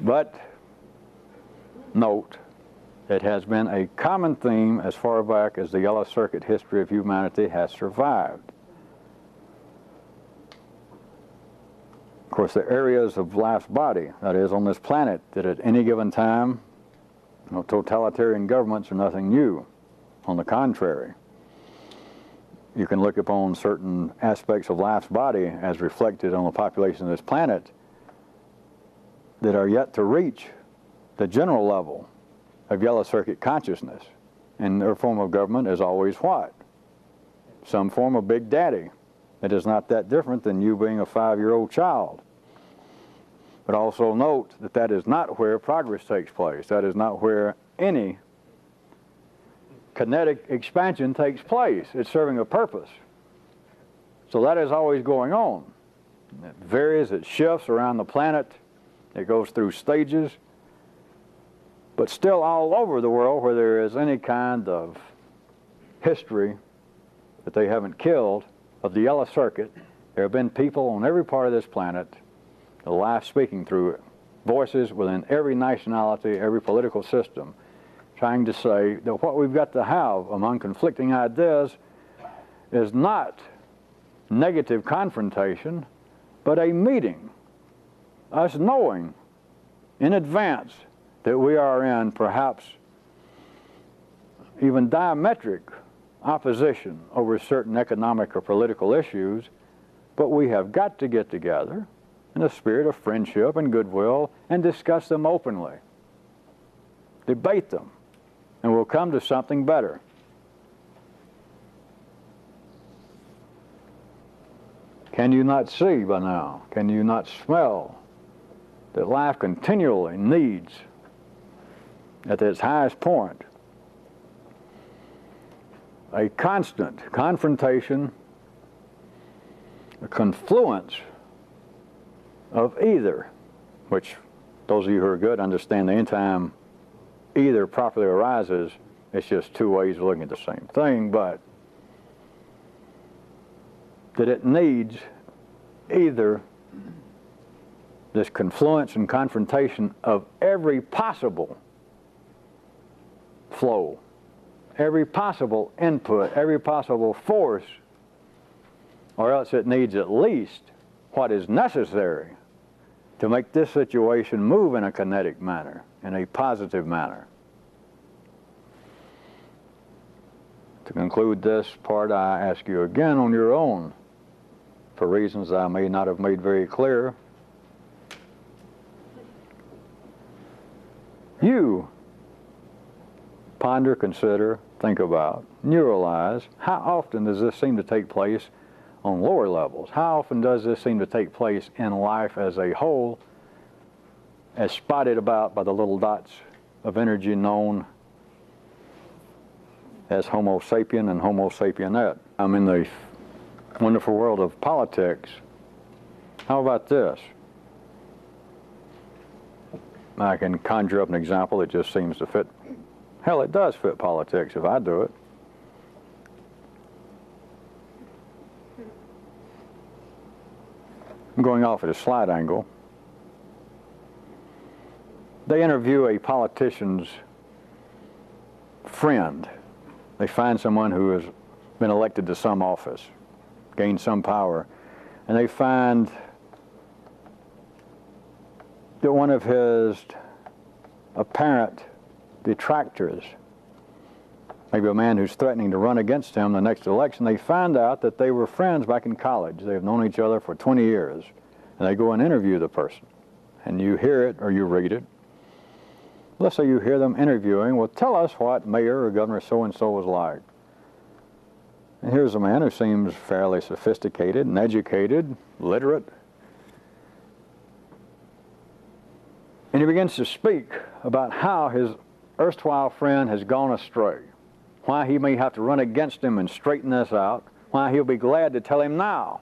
But note, it has been a common theme as far back as the yellow circuit history of humanity has survived. Of course, the areas of life's body, that is, on this planet, that at any given time, totalitarian governments are nothing new. On the contrary, you can look upon certain aspects of life's body as reflected on the population of this planet that are yet to reach the general level of yellow circuit consciousness. And their form of government is always what? Some form of Big Daddy. It is not that different than you being a 5-year-old child. But also note that that is not where progress takes place. That is not where any kinetic expansion takes place. It's serving a purpose. So that is always going on. It varies, it shifts around the planet, it goes through stages, but still all over the world where there is any kind of history that they haven't killed of the yellow circuit, there have been people on every part of this planet, the life speaking through it, voices within every nationality, every political system, trying to say that what we've got to have among conflicting ideas is not negative confrontation, but a meeting, us knowing in advance that we are in perhaps even diametric opposition over certain economic or political issues, but we have got to get together in a spirit of friendship and goodwill and discuss them openly, debate them, and we'll come to something better. Can you not see by now? Can you not smell that life continually needs, at its highest point, a constant confrontation, a confluence of either, which those of you who are good understand that anytime either properly arises, it's just two ways of looking at the same thing, but that it needs either this confluence and confrontation of every possible flow, every possible input, every possible force, or else it needs at least what is necessary to make this situation move in a kinetic manner, in a positive manner. To conclude this part, I ask you again on your own, for reasons I may not have made very clear, you ponder, consider, think about, neuralize, how often does this seem to take place on lower levels? How often does this seem to take place in life as a whole, as spotted about by the little dots of energy known as Homo sapien and Homo sapienette? I'm in the wonderful world of politics. How about this? I can conjure up an example that just seems to fit. Hell, it does fit politics if I do it. I'm going off at a slight angle. They interview a politician's friend. They find someone who has been elected to some office, gained some power, and they find that one of his apparent detractors, maybe a man who's threatening to run against him the next election, they find out that they were friends back in college. They've known each other for 20 years. And they go and interview the person. And you hear it or you read it. Let's say you hear them interviewing, well, tell us what Mayor or Governor so-and-so was like. And here's a man who seems fairly sophisticated and educated, literate. And he begins to speak about how his erstwhile friend has gone astray, why he may have to run against him and straighten this out, why he'll be glad to tell him now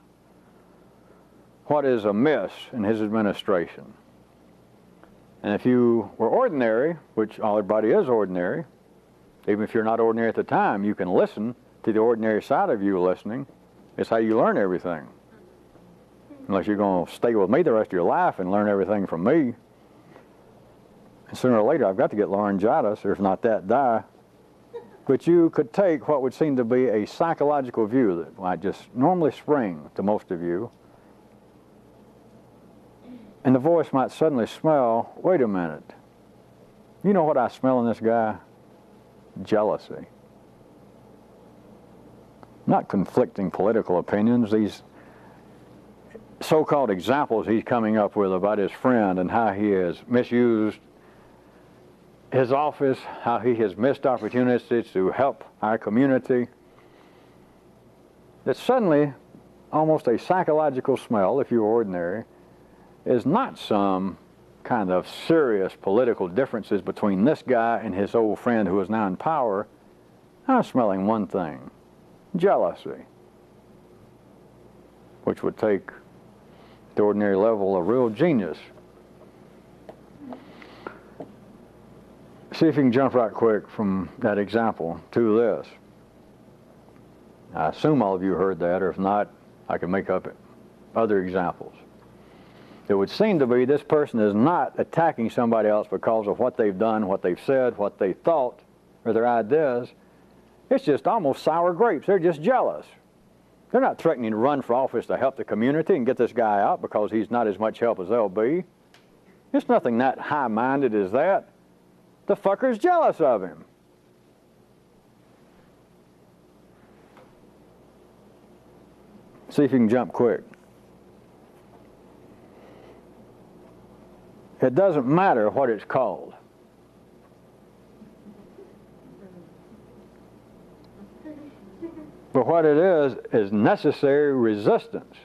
what is amiss in his administration. And if you were ordinary, which everybody is ordinary, even if you're not ordinary at the time, you can listen to the ordinary side of you listening. It's how you learn everything. Unless you're going to stay with me the rest of your life and learn everything from me. And sooner or later I've got to get laryngitis, or if not that, die. But you could take what would seem to be a psychological view that might just normally spring to most of you, and the voice might suddenly smell, wait a minute, you know what I smell in this guy? Jealousy. Not conflicting political opinions, these so-called examples he's coming up with about his friend and how he has misused his office, how he has missed opportunities to help our community. That suddenly, almost a psychological smell, if you're ordinary, is not some kind of serious political differences between this guy and his old friend who is now in power. I'm smelling one thing, jealousy, which would take the ordinary level of real genius. See if you can jump right quick from that example to this. I assume all of you heard that, or if not, I can make up other examples. It would seem to be this person is not attacking somebody else because of what they've done, what they've said, what they thought, or their ideas. It's just almost sour grapes. They're just jealous. They're not threatening to run for office to help the community and get this guy out because he's not as much help as they'll be. It's nothing that high-minded as that. The fucker's jealous of him. See if you can jump quick. It doesn't matter what it's called. But what it is necessary resistance.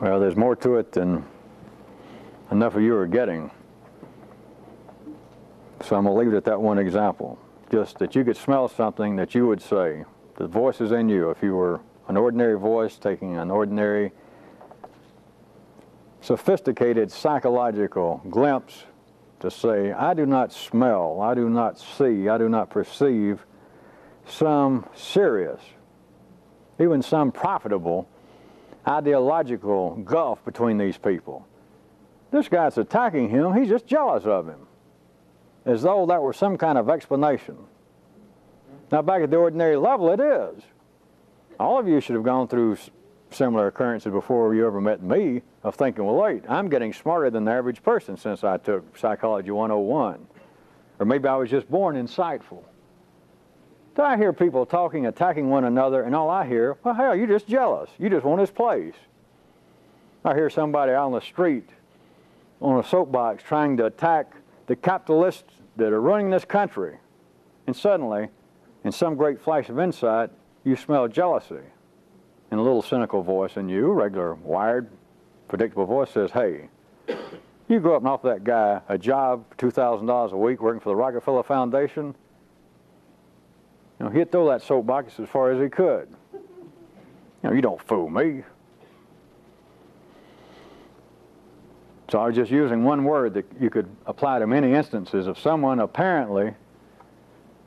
Well, there's more to it than enough of you are getting. So I'm going to leave it at that one example. Just that you could smell something that you would say. The voice is in you. If you were an ordinary voice taking an ordinary, sophisticated psychological glimpse to say, I do not smell, I do not see, I do not perceive some serious, even some profitable ideological gulf between these people. This guy's attacking him, he's just jealous of him, as though that were some kind of explanation. Now back at the ordinary level, it is. All of you should have gone through similar occurrences before you ever met me, of thinking, well wait, I'm getting smarter than the average person since I took Psychology 101. Or maybe I was just born insightful. So I hear people talking, attacking one another, and all I hear, well hell, you're just jealous. You just want his place. I hear somebody out on the street on a soapbox trying to attack the capitalists that are running this country. And suddenly, in some great flash of insight, you smell jealousy. And a little cynical voice in you, regular, wired, predictable voice says, hey, you go up and offer that guy a job for $2,000 a week working for the Rockefeller Foundation. You know, he'd throw that soapbox as far as he could. You know, you don't fool me. So I was just using one word that you could apply to many instances of someone apparently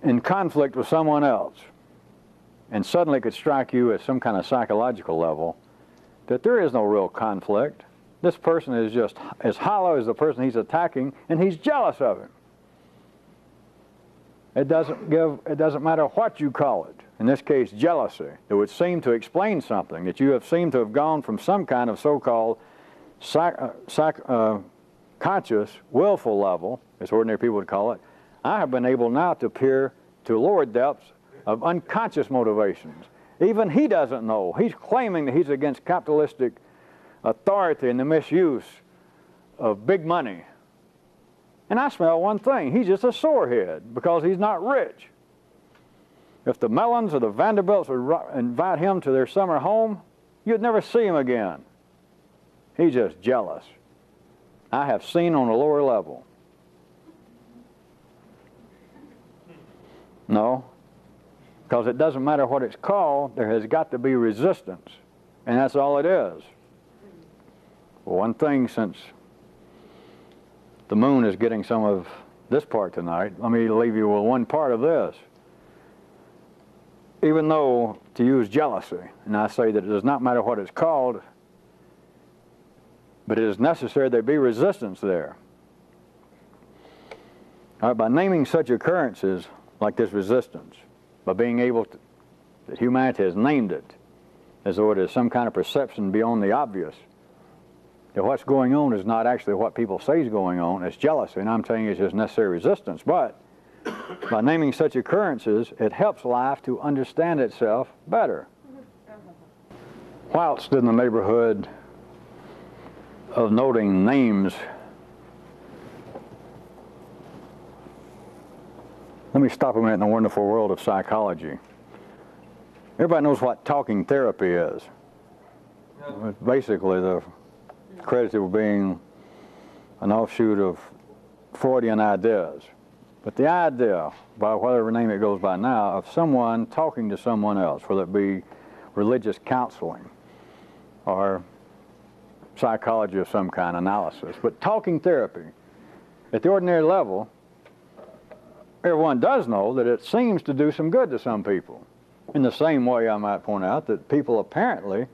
in conflict with someone else. And suddenly it could strike you at some kind of psychological level that there is no real conflict. This person is just as hollow as the person he's attacking, and he's jealous of him. It doesn't matter what you call it. In this case, jealousy. It would seem to explain something, that you have seemed to have gone from some kind of so-called conscious, willful level, as ordinary people would call it. I have been able now to peer to lower depths of unconscious motivations. Even he doesn't know. He's claiming that he's against capitalistic authority and the misuse of big money. And I smell one thing. He's just a sorehead because he's not rich. If the Mellons or the Vanderbilts would invite him to their summer home, you'd never see him again. He's just jealous. I have seen on a lower level. No, because it doesn't matter what it's called, there has got to be resistance. And that's all it is. One thing, since the moon is getting some of this part tonight, let me leave you with one part of this. Even though to use jealousy. And I say that it does not matter what it's called, but it is necessary there be resistance there. All right, by naming such occurrences like this resistance, by being able to, that humanity has named it, as though it is some kind of perception beyond the obvious, that what's going on is not actually what people say is going on, it's jealousy, and I'm saying it's just necessary resistance. But by naming such occurrences, it helps life to understand itself better. Whilst in the neighborhood of noting names, let me stop a minute in the wonderful world of psychology. Everybody knows what talking therapy is. It's basically the credited with being an offshoot of Freudian ideas. But the idea, by whatever name it goes by now, of someone talking to someone else, whether it be religious counseling or psychology of some kind, analysis, but talking therapy, at the ordinary level, everyone does know that it seems to do some good to some people. In the same way, I might point out that people apparently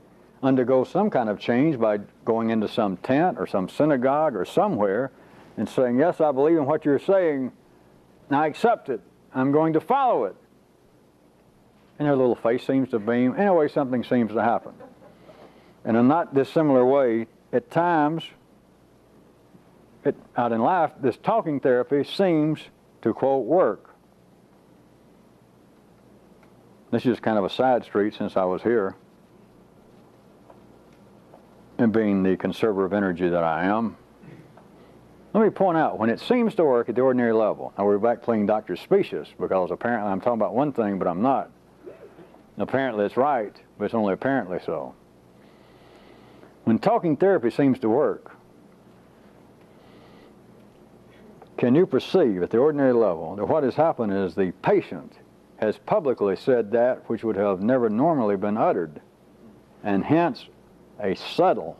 undergo some kind of change by going into some tent or some synagogue or somewhere and saying, yes, I believe in what you're saying, and I accept it. I'm going to follow it. And their little face seems to beam. Anyway, something seems to happen. In a not dissimilar way, at times, out in life, this talking therapy seems to, quote, work. This is kind of a side street since I was here. And being the conservative energy that I am, let me point out, when it seems to work at the ordinary level, now we're back playing Dr. Specious, because apparently I'm talking about one thing, but I'm not. Apparently it's right, but it's only apparently so. When talking therapy seems to work, can you perceive at the ordinary level that what has happened is the patient has publicly said that which would have never normally been uttered, and hence a subtle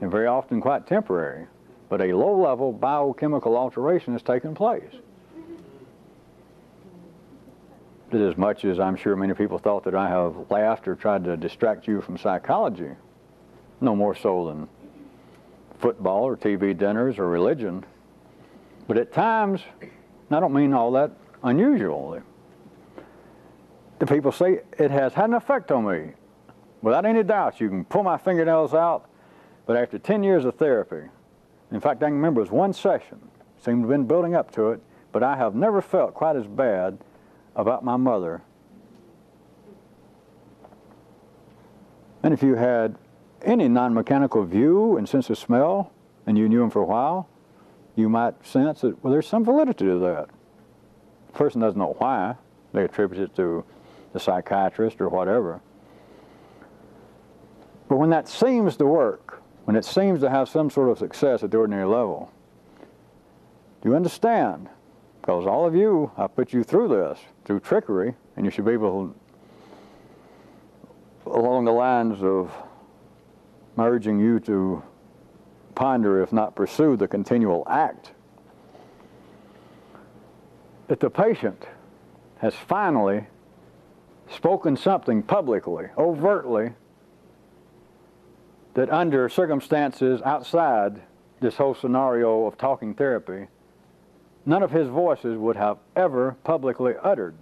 and very often quite temporary, but a low-level biochemical alteration has taken place. That as much as I'm sure many people thought that I have laughed or tried to distract you from psychology, no more so than football or TV dinners or religion, but at times, and I don't mean all that unusual, the people say it has had an effect on me. Without any doubt, you can pull my fingernails out, but after 10 years of therapy, in fact, I can remember it was one session, seemed to have been building up to it, but I have never felt quite as bad about my mother. And if you had any non-mechanical view and sense of smell, and you knew him for a while, you might sense that, well, there's some validity to that. The person doesn't know why. They attribute it to the psychiatrist or whatever. But when that seems to work, when it seems to have some sort of success at the ordinary level, do you understand? Because all of you, I put you through this, through trickery, and you should be able to, along the lines of my urging you to ponder, if not pursue, the continual act, that the patient has finally spoken something publicly, overtly, that under circumstances outside this whole scenario of talking therapy, none of his voices would have ever publicly uttered.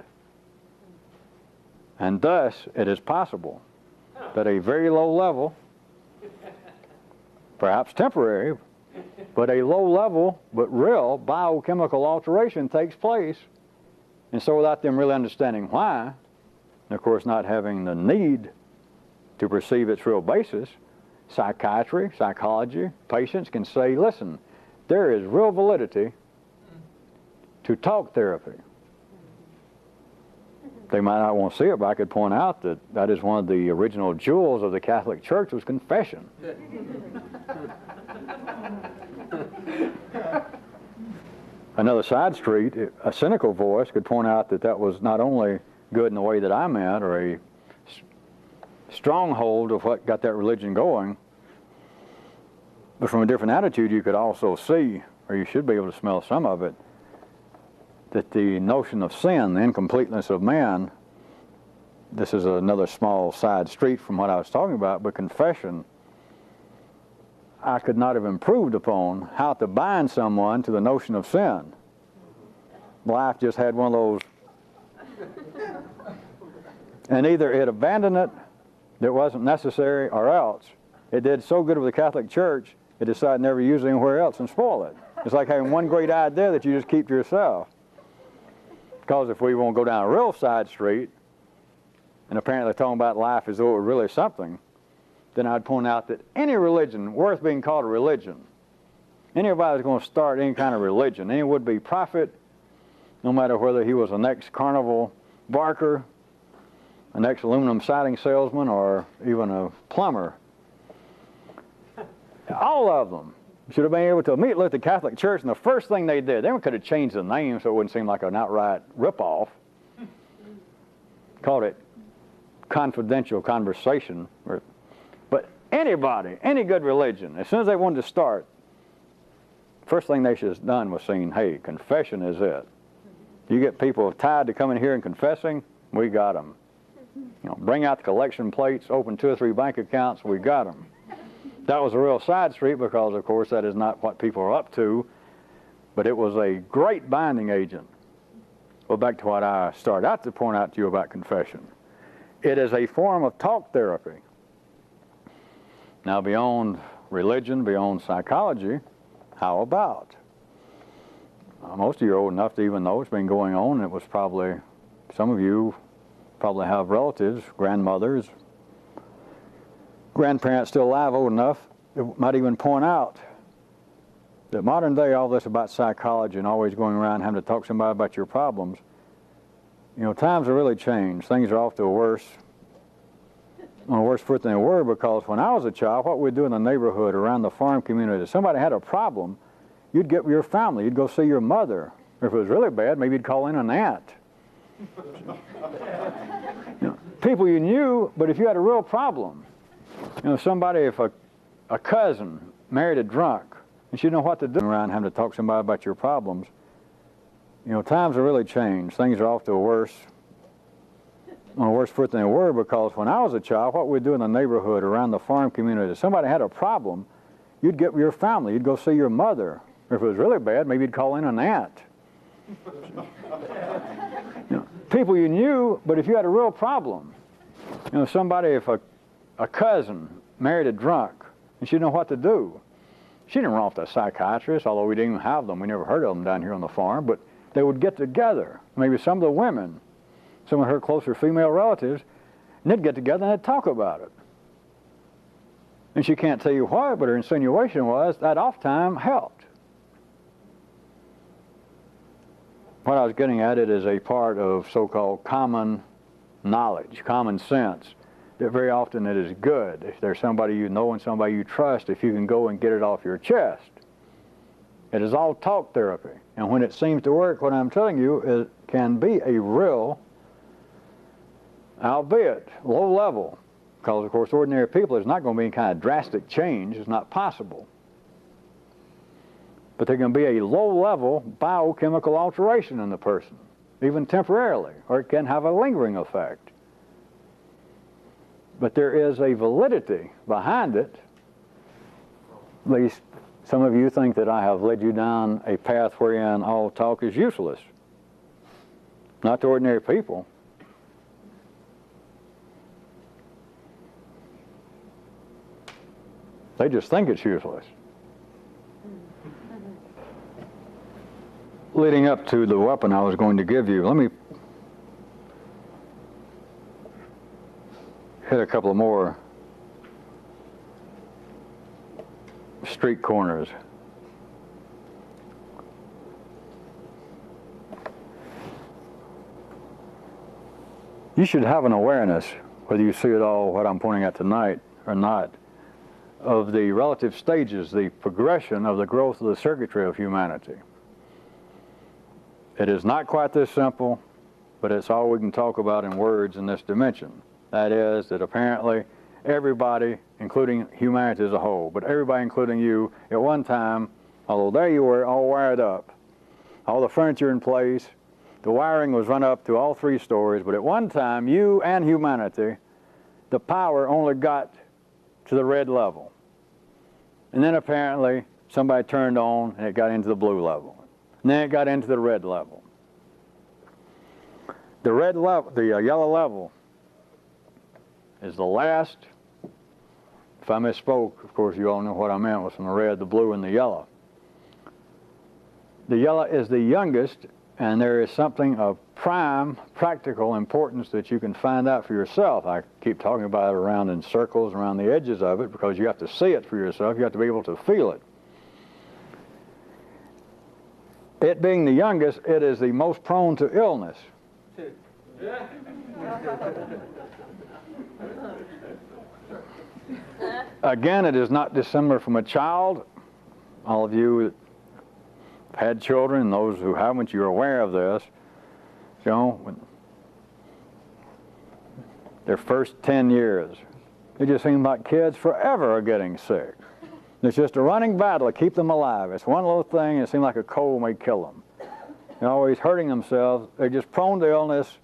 And thus, it is possible that a very low level, perhaps temporary, but a low level, but real biochemical alteration takes place. And so without them really understanding why, and of course not having the need to perceive its real basis, psychiatry, psychology, patients can say, listen, there is real validity to talk therapy. They might not want to see it, but I could point out that that is one of the original jewels of the Catholic Church, was confession. Another side street, a cynical voice could point out that that was not only good in the way that I meant, or a stronghold of what got that religion going, but from a different attitude you could also see, or you should be able to smell some of it, that the notion of sin, the incompleteness of man, this is another small side street from what I was talking about, but confession, I could not have improved upon how to bind someone to the notion of sin. Life just had one of those, and either it abandoned it, that wasn't necessary, or else it did so good with the Catholic Church, it decided never to use it anywhere else and spoil it. It's like having one great idea that you just keep to yourself. Because if we won't go down a real side street, and apparently talking about life as though it were really something, then I'd point out that any religion worth being called a religion, anybody that's going to start any kind of religion, any would-be prophet, no matter whether he was an ex-carnival barker, an ex-aluminum siding salesman, or even a plumber, all of them should have been able to meet with the Catholic Church, and the first thing they did, they could have changed the name so it wouldn't seem like an outright ripoff. Called it confidential conversation. But anybody, any good religion, as soon as they wanted to start, first thing they should have done was saying, hey, confession is it. You get people tied to coming here and confessing, we got them. You know, bring out the collection plates, open 2 or 3 bank accounts, we got them. That was a real side street because, of course, that is not what people are up to, but it was a great binding agent. Well, back to what I started out to point out to you about confession. It is a form of talk therapy. Now, beyond religion, beyond psychology, how about? Most of you are old enough to even know it's been going on. It was probably, some of you probably have relatives, grandmothers, grandparents still alive old enough that might even point out that modern day, all this about psychology and always going around having to talk to somebody about your problems, you know, times have really changed. Things are off to on a worse foot than they were, because when I was a child, what we'd do in the neighborhood, around the farm community, if somebody had a problem, you'd get with your family, you'd go see your mother. Or if it was really bad, maybe you'd call in an aunt. You know, people you knew, but if you had a real problem, you know, somebody, if a cousin married a drunk, and she didn't know what to do around having to talk to somebody about your problems, you know, times have really changed. Things are off to on a worse foot than they were, because when I was a child, what we'd do in the neighborhood, around the farm community, if somebody had a problem, you'd get with your family, you'd go see your mother. Or if it was really bad, maybe you'd call in an aunt. You know, people you knew, but if you had a real problem, you know, somebody, if a cousin married a drunk, and she didn't know what to do. She didn't run off to a psychiatrist, although we didn't even have them. We never heard of them down here on the farm, but they would get together. Maybe some of the women, some of her closer female relatives, and they'd get together and they'd talk about it. And she can't tell you why, but her insinuation was that off time helped. What I was getting at, it is a part of so-called common knowledge, common sense, that very often it is good. If there's somebody you know and somebody you trust, if you can go and get it off your chest. It is all talk therapy. And when it seems to work, what I'm telling you, it can be a real, albeit low level, because of course ordinary people, there's not going to be any kind of drastic change. It's not possible. But there can be a low level biochemical alteration in the person, even temporarily, or it can have a lingering effect. But there is a validity behind it. At least some of you think that I have led you down a path wherein all talk is useless. Not to ordinary people. They just think it's useless. Leading up to the weapon I was going to give you, let me hit a couple of more street corners. You should have an awareness, whether you see it all, what I'm pointing at tonight or not, of the relative stages, the progression of the growth of the circuitry of humanity. It is not quite this simple, but it's all we can talk about in words in this dimension. That is, that apparently everybody, including humanity as a whole, but everybody including you, at one time, although there you were all wired up, all the furniture in place, The wiring was run up to all 3 stories, but at one time, you and humanity, the power only got to the red level. And then apparently, somebody turned on and it got into the blue level. And then it got into the red level. The red level, the yellow level, is the last. If I misspoke, of course, you all know what I meant was from the red, the blue, and the yellow. The yellow is the youngest, and there is something of prime practical importance that you can find out for yourself. I keep talking about it around in circles, around the edges of it, because you have to see it for yourself. You have to be able to feel it. It being the youngest, it is the most prone to illness. Again, it is not dissimilar from a child. All of you that have had children, and those who haven't, you're aware of this. You know, when their first 10 years, it just seems like kids forever are getting sick. It's just a running battle to keep them alive. It's one little thing, and it seems like a cold may kill them. They're always hurting themselves. They're just prone to illness.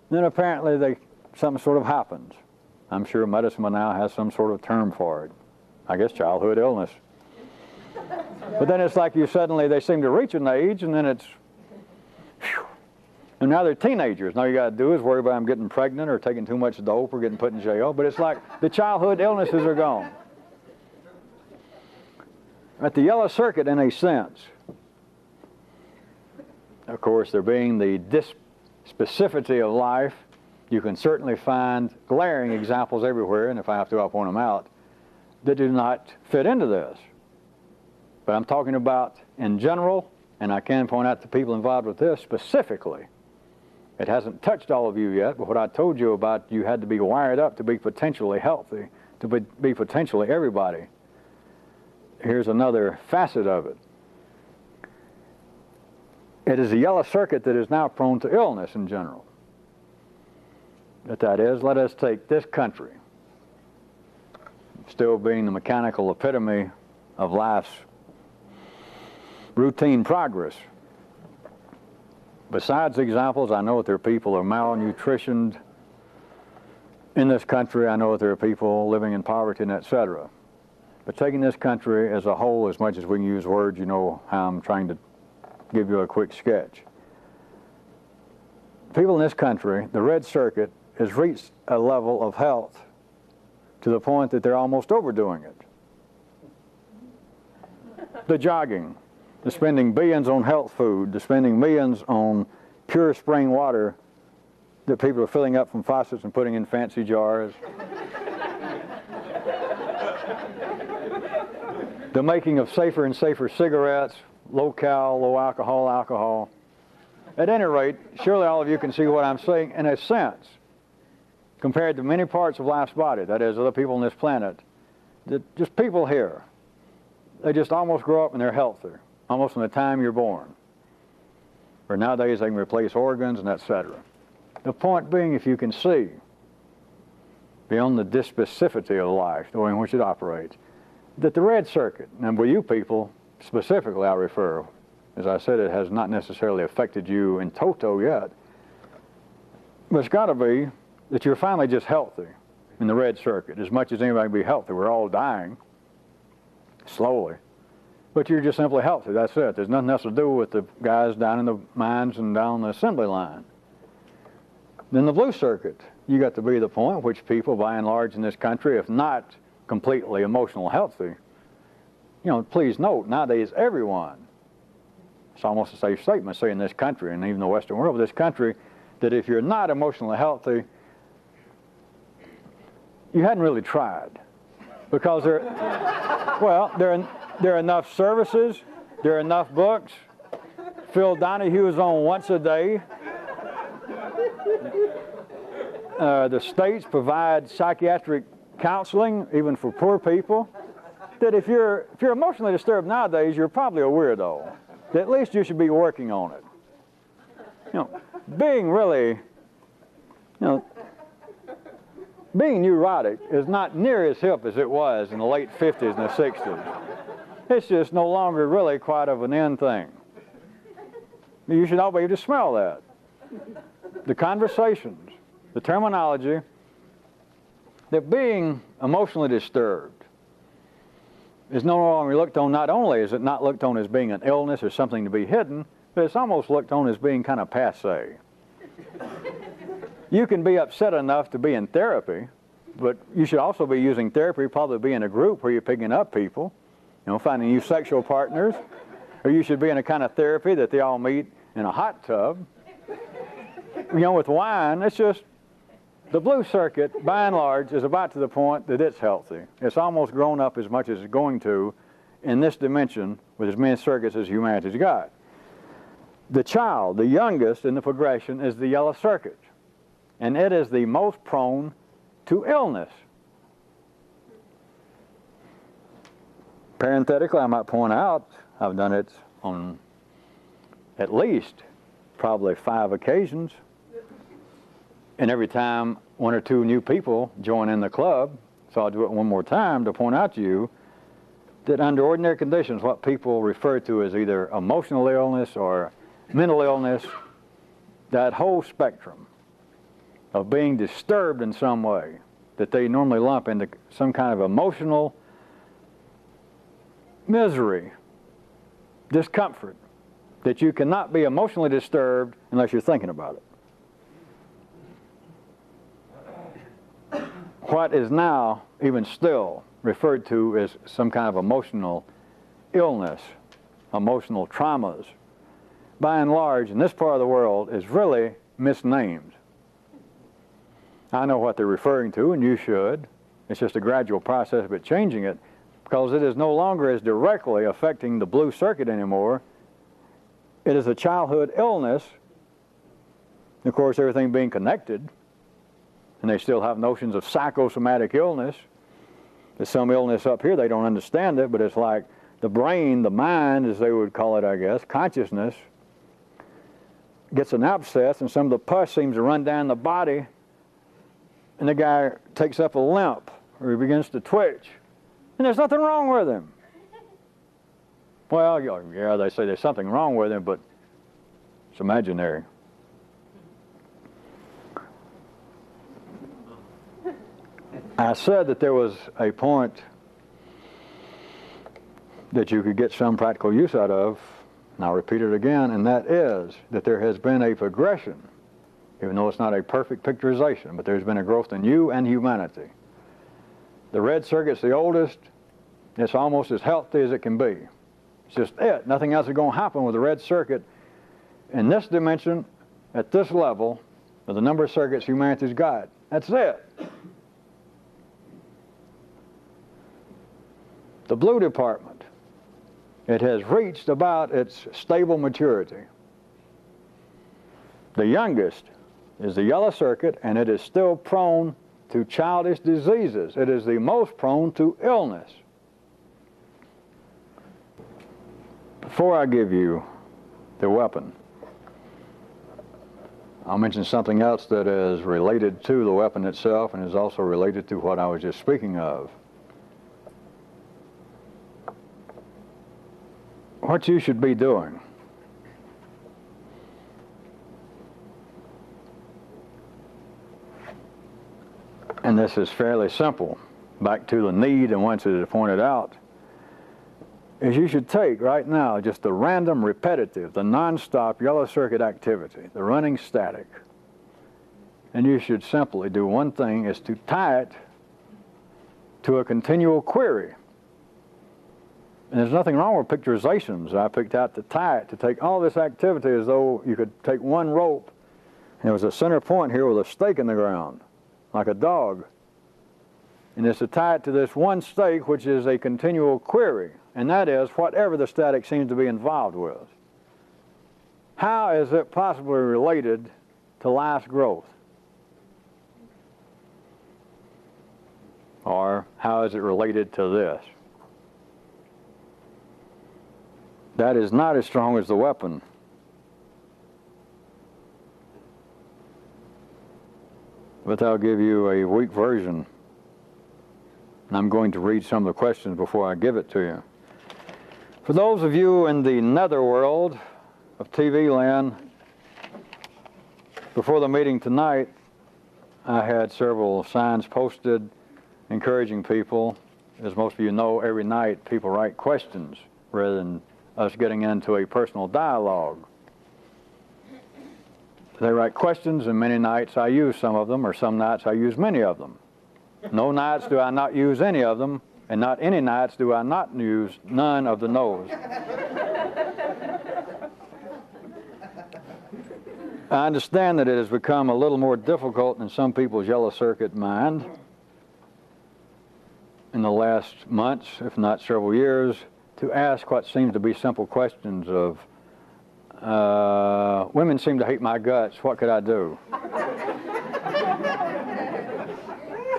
Then apparently something sort of happens. I'm sure medicine by now has some sort of term for it. I guess childhood illness. But then it's like they seem to reach an age, and then it's, whew. And now they're teenagers. Now all you got to do is worry about them getting pregnant or taking too much dope or getting put in jail. But it's like the childhood illnesses are gone. At the yellow circuit, in a sense, of course, there being the specificity of life, you can certainly find glaring examples everywhere, and if I have to, I'll point them out, that do not fit into this. But I'm talking about in general, and I can point out the people involved with this specifically. It hasn't touched all of you yet, but what I told you about, you had to be wired up to be potentially healthy, to be potentially everybody. Here's another facet of it. It is the yellow circuit that is now prone to illness in general. That is, let us take this country, still being the mechanical epitome of life's routine progress. Besides examples, I know that there are people who are malnutritioned in this country. I know that there are people living in poverty and etc. But taking this country as a whole, as much as we can use words, you know how I'm trying to give you a quick sketch. People in this country, the red circuit has reached a level of health to the point that they're almost overdoing it. The jogging, the spending billions on health food, the spending millions on pure spring water that people are filling up from faucets and putting in fancy jars. The making of safer and safer cigarettes, low-cal, low-alcohol alcohol. At any rate, surely all of you can see what I'm saying in a sense. Compared to many parts of life's body, that is, other people on this planet, just people here, they just almost grow up and they're healthy, almost from the time you're born. Or nowadays they can replace organs and etc. The point being, if you can see beyond the dispecificity of life, the way in which it operates, that the red circuit, and with you people specifically I refer, as I said, it has not necessarily affected you in toto yet, but it's got to be that you're finally just healthy in the red circuit. As much as anybody can be healthy, we're all dying slowly, but you're just simply healthy. That's it. There's nothing else to do with the guys down in the mines and down the assembly line. Then the blue circuit, you got to be the point at which people, by and large in this country, if not completely emotional healthy, you know, please note, nowadays everyone, it's almost a safe statement to say in this country and even the Western world, this country, that if you're not emotionally healthy, you hadn't really tried. Because there are enough services, there are enough books. Phil Donahue's on once a day. The states provide psychiatric counseling, even for poor people. That if you're emotionally disturbed nowadays, you're probably a weirdo. That at least you should be working on it. You know, being really, you know, being neurotic is not near as hip as it was in the late 50s and the 60s. It's just no longer really quite of an in thing. You should all be able to smell that. The conversations, the terminology, that being emotionally disturbed is no longer looked on, not only is it not looked on as being an illness or something to be hidden, but it's almost looked on as being kind of passé. You can be upset enough to be in therapy, but you should also be using therapy, probably be in a group where you're picking up people, finding new sexual partners, or you should be in a kind of therapy that they all meet in a hot tub. With wine, it's just, the blue circuit, by and large, is about to the point that it's healthy. It's almost grown up as much as it's going to in this dimension with as many circuits as humanity's got. The child, the youngest in the progression, is the yellow circuit, and it is the most prone to illness. Parenthetically, I might point out, I've done it on at least probably 5 occasions. And every time 1 or 2 new people join in the club, so I'll do it one more time to point out to you that under ordinary conditions, what people refer to as either emotional illness or mental illness, that whole spectrum of being disturbed in some way that they normally lump into some kind of emotional misery, discomfort, that you cannot be emotionally disturbed unless you're thinking about it. What is now, even still, referred to as some kind of emotional illness, emotional traumas, by and large, in this part of the world, is really misnamed. I know what they're referring to, and you should. It's just a gradual process of it changing it, because it is no longer as directly affecting the blue circuit anymore. It is a childhood illness, of course, everything being connected. And they still have notions of psychosomatic illness. There's some illness up here, they don't understand it, but it's like the brain, the mind, as they would call it, I guess, consciousness, gets an abscess, and some of the pus seems to run down the body, and the guy takes up a limp, or he begins to twitch, and there's nothing wrong with him. Well, yeah, they say there's something wrong with him, but it's imaginary. I said that there was a point that you could get some practical use out of, and I'll repeat it again, and that is that there has been a progression, even though it's not a perfect picturization, but there's been a growth in you and humanity. The red circuit's the oldest. It's almost as healthy as it can be. It's just it. Nothing else is going to happen with the red circuit in this dimension, at this level, with the number of circuits humanity's got. That's it. The blue department, it has reached about its stable maturity. The youngest is the yellow circuit, and it is still prone to childish diseases. It is the most prone to illness. Before I give you the weapon, I'll mention something else that is related to the weapon itself and is also related to what I was just speaking of. What you should be doing and this is fairly simple, back to the need and once it is pointed out, is you should take right now just the random, repetitive, the non-stop yellow circuit activity, the running static, and you should simply do one thing, is to tie it to a continual query. And there's nothing wrong with picturizations. I picked out to tie it, to take all this activity as though you could take one rope, and there was a center point here with a stake in the ground, like a dog. And it's to tie it to this one stake, which is a continual query, and that is whatever the static seems to be involved with. How is it possibly related to life's growth? Or how is it related to this? That is not as strong as the weapon. But I'll give you a weak version. And I'm going to read some of the questions before I give it to you. For those of you in the netherworld, of TV land, before the meeting tonight, I had several signs posted encouraging people. As most of you know, every night people write questions rather than us getting into a personal dialogue. They write questions, and many nights I use some of them, or some nights I use many of them. No nights do I not use any of them, and not any nights do I not use none of the no's. I understand that it has become a little more difficult in some people's yellow circuit mind in the last months, if not several years, to ask what seems to be simple questions of, women seem to hate my guts, what could I do?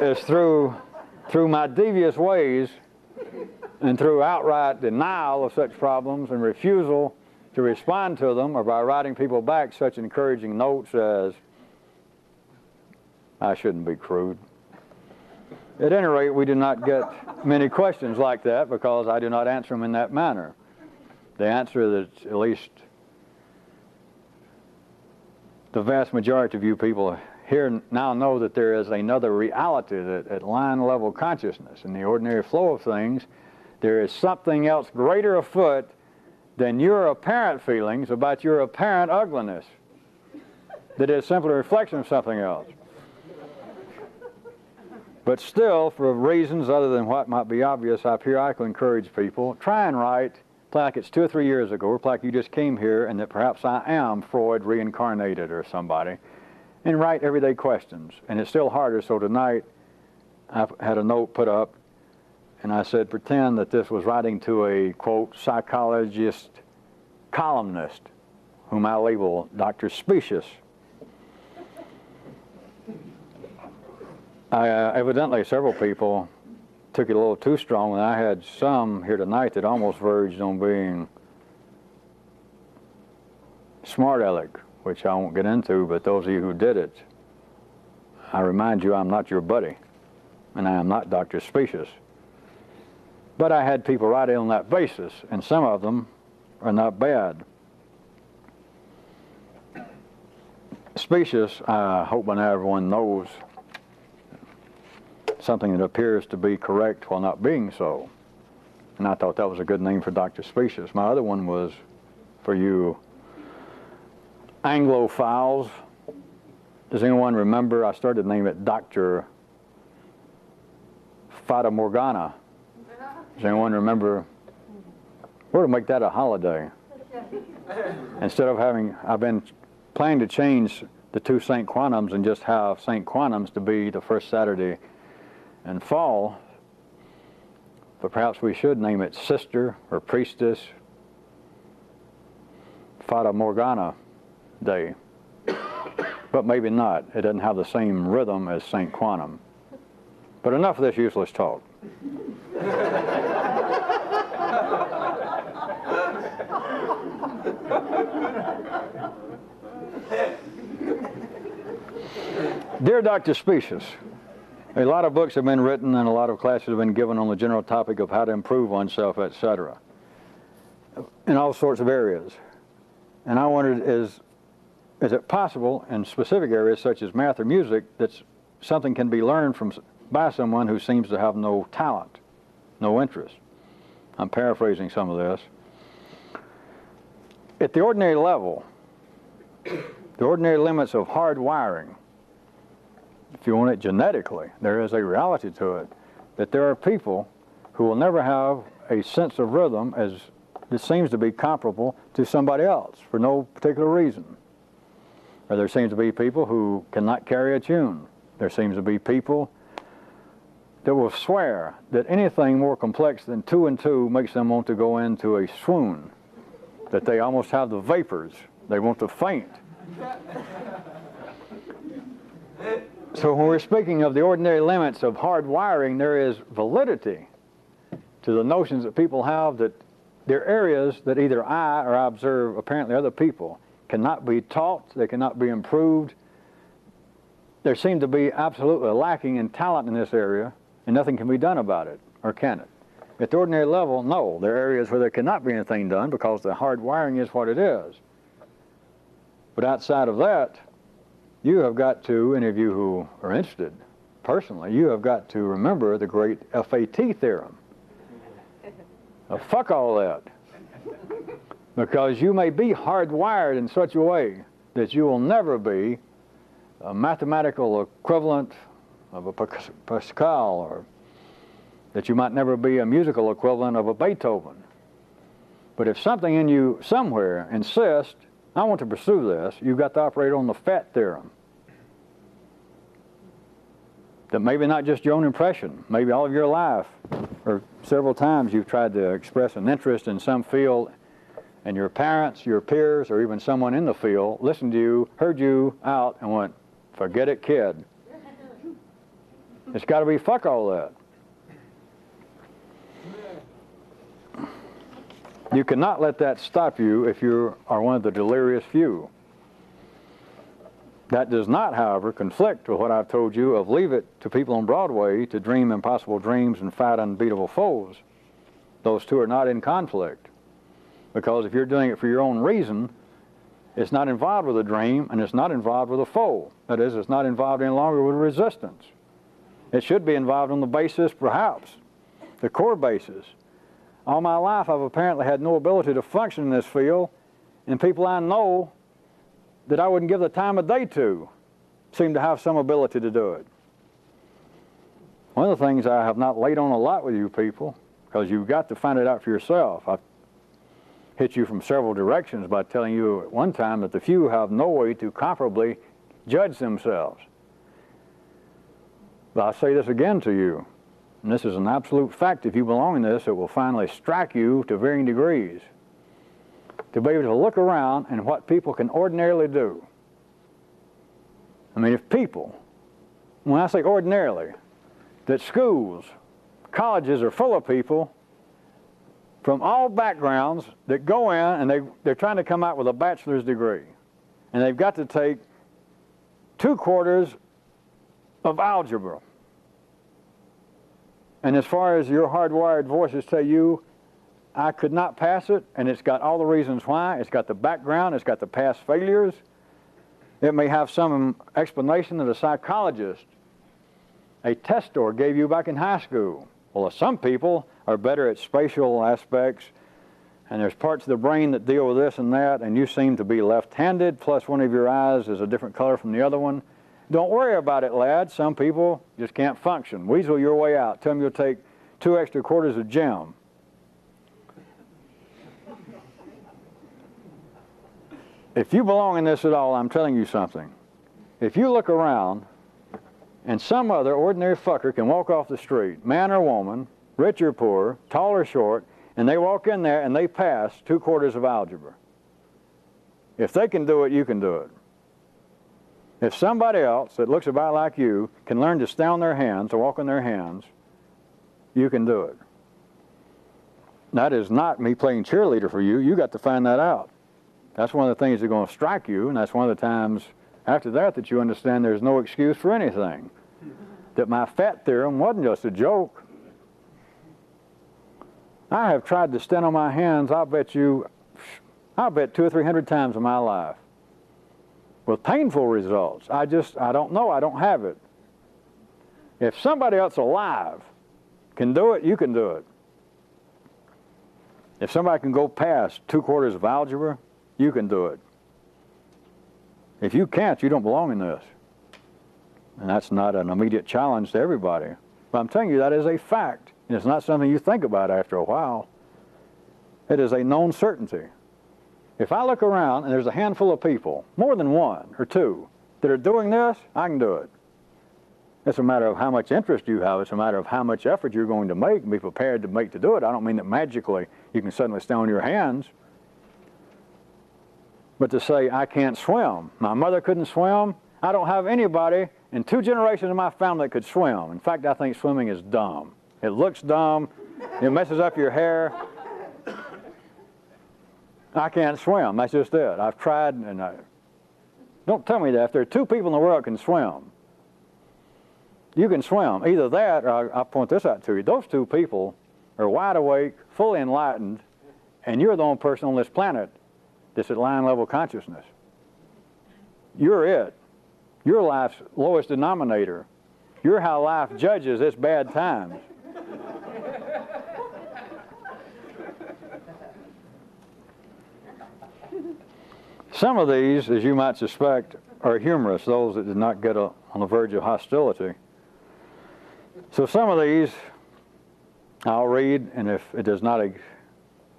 It's through my devious ways and through outright denial of such problems and refusal to respond to them, or by writing people back such encouraging notes as, I shouldn't be crude. At any rate, we do not get many questions like that because I do not answer them in that manner. The answer that at least the vast majority of you people here now know, that there is another reality, that at line level consciousness, in the ordinary flow of things, there is something else greater afoot than your apparent feelings about your apparent ugliness, that is simply a reflection of something else. But still, for reasons other than what might be obvious, I periodically encourage people, try and write, play like it's 2 or 3 years ago, or play like you just came here and that perhaps I am Freud reincarnated or somebody, and write everyday questions. And it's still harder, so tonight I had a note put up, and I said, pretend that this was writing to a, quote, psychologist columnist, whom I label Dr. Specious. Evidently, several people took it a little too strong, and I had some here tonight that almost verged on being smart aleck, which I won't get into, but those of you who did it, I remind you I'm not your buddy, and I am not Dr. Specious. But I had people write in on that basis, and some of them are not bad. Specious, I hope by now everyone knows, something that appears to be correct while not being so. And I thought that was a good name for Dr. Specious. My other one was, for you Anglophiles, does anyone remember, I started to name it Dr. Fata Morgana. Does anyone remember? We're to make that a holiday. Instead of having, I've been planning to change the 2 St. Quantums and just have St. Quantums to be the first Saturday in fall, but perhaps we should name it Sister or Priestess Fata Morgana Day. But maybe not. It doesn't have the same rhythm as St. Quantum. But enough of this useless talk. Dear Dr. Specious, a lot of books have been written and a lot of classes have been given on the general topic of how to improve oneself, etc., in all sorts of areas. And I wondered, is it possible in specific areas such as math or music that something can be learned by someone who seems to have no talent, no interest? I'm paraphrasing some of this. At the ordinary level, the ordinary limits of hard wiring, if you want it genetically, there is a reality to it, that there are people who will never have a sense of rhythm as it seems to be comparable to somebody else for no particular reason. Or there seems to be people who cannot carry a tune. There seems to be people that will swear that anything more complex than 2 and 2 makes them want to go into a swoon, that they almost have the vapors. They want to faint. So when we're speaking of the ordinary limits of hard wiring, there is validity to the notions that people have that there are areas that either I or I observe apparently other people cannot be taught, they cannot be improved. There seems to be absolutely lacking in talent in this area, and nothing can be done about it, or can it? At the ordinary level, no. There are areas where there cannot be anything done because the hard wiring is what it is. But outside of that, you have got to, any of you who are interested personally, you have got to remember the great FAT theorem. Fuck all that. Because you may be hardwired in such a way that you will never be a mathematical equivalent of a Pascal, or that you might never be a musical equivalent of a Beethoven. But if something in you somewhere insists, I want to pursue this, you've got to operate on the FAT theorem. That maybe not just your own impression, maybe all of your life, or several times you've tried to express an interest in some field, and your parents, your peers, or even someone in the field listened to you, heard you out, and went, forget it, kid. It's got to be fuck all that. You cannot let that stop you if you are one of the delirious few. That does not, however, conflict with what I've told you of leave it to people on Broadway to dream impossible dreams and fight unbeatable foes. Those two are not in conflict. Because if you're doing it for your own reason, it's not involved with a dream and it's not involved with a foe. That is, it's not involved any longer with resistance. It should be involved on the basis, perhaps, the core basis. All my life I've apparently had no ability to function in this field, and people I know that I wouldn't give the time of day to seem to have some ability to do it. One of the things I have not laid on a lot with you people, because you've got to find it out for yourself. I've hit you from several directions by telling you at one time that the few have no way to comparably judge themselves. But I'll say this again to you, and this is an absolute fact. If you belong in this, it will finally strike you to varying degrees. To be able to look around and what people can ordinarily do. I mean, if people, when I say ordinarily, that schools, colleges are full of people from all backgrounds that go in and they're trying to come out with a bachelor's degree. And they've got to take 2/4 of algebra. And as far as your hardwired voices tell you, I could not pass it, and it's got all the reasons why. It's got the background, it's got the past failures. It may have some explanation that a psychologist, a testor gave you back in high school. Well, some people are better at spatial aspects, and there's parts of the brain that deal with this and that, and you seem to be left-handed, plus one of your eyes is a different color from the other one. Don't worry about it, lad. Some people just can't function. Weasel your way out. Tell them you'll take 2 extra quarters of gem. If you belong in this at all, I'm telling you something. If you look around and some other ordinary fucker can walk off the street, man or woman, rich or poor, tall or short, and they walk in there and they pass 2/4 of algebra. If they can do it, you can do it. If somebody else that looks about like you can learn to stay on their hands, to walk on their hands, you can do it. That is not me playing cheerleader for you. You got to find that out. That's one of the things that are going to strike you, and that's one of the times after that that you understand there's no excuse for anything. That my fat theorem wasn't just a joke. I have tried to stand on my hands, I'll bet 200 or 300 times in my life. With painful results. I don't know, I don't have it. If somebody else alive can do it, you can do it. If somebody can go past 2/4 of algebra, you can do it. If you can't, you don't belong in this. And that's not an immediate challenge to everybody. But I'm telling you, that is a fact. And it's not something you think about after a while. It is a known certainty. If I look around and there's a handful of people, more than one or two, that are doing this, I can do it. It's a matter of how much interest you have. It's a matter of how much effort you're going to make and be prepared to make to do it. I don't mean that magically you can suddenly stay on your hands. But to say, I can't swim. My mother couldn't swim. I don't have anybody in 2 generations of my family that could swim. In fact, I think swimming is dumb. It looks dumb. It messes up your hair. I can't swim. That's just it. I've tried, and don't tell me that. If there are 2 people in the world that can swim, you can swim. Either that, or I'll point this out to you. Those 2 people are wide awake, fully enlightened, and you're the only person on this planet that's at line level consciousness. You're it. You're life's lowest denominator. You're how life judges its bad times. Some of these, as you might suspect, are humorous, those that did not get on the verge of hostility. So some of these I'll read, and if it does not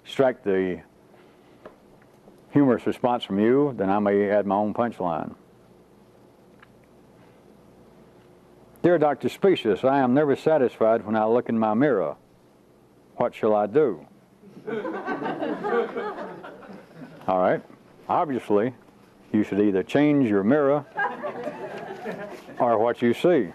extract the humorous response from you, then I may add my own punchline. Dear Dr. Specious, I am never satisfied when I look in my mirror. What shall I do? All right. Obviously, you should either change your mirror or what you see.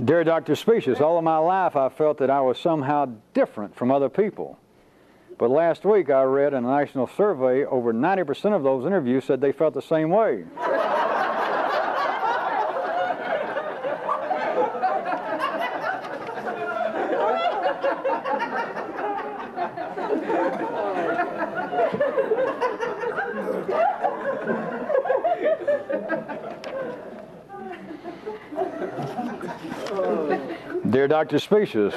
Dear Dr. Specious, all of my life I felt that I was somehow different from other people. But last week I read in a national survey, over 90% of those interviews said they felt the same way. Dear Dr. Specious,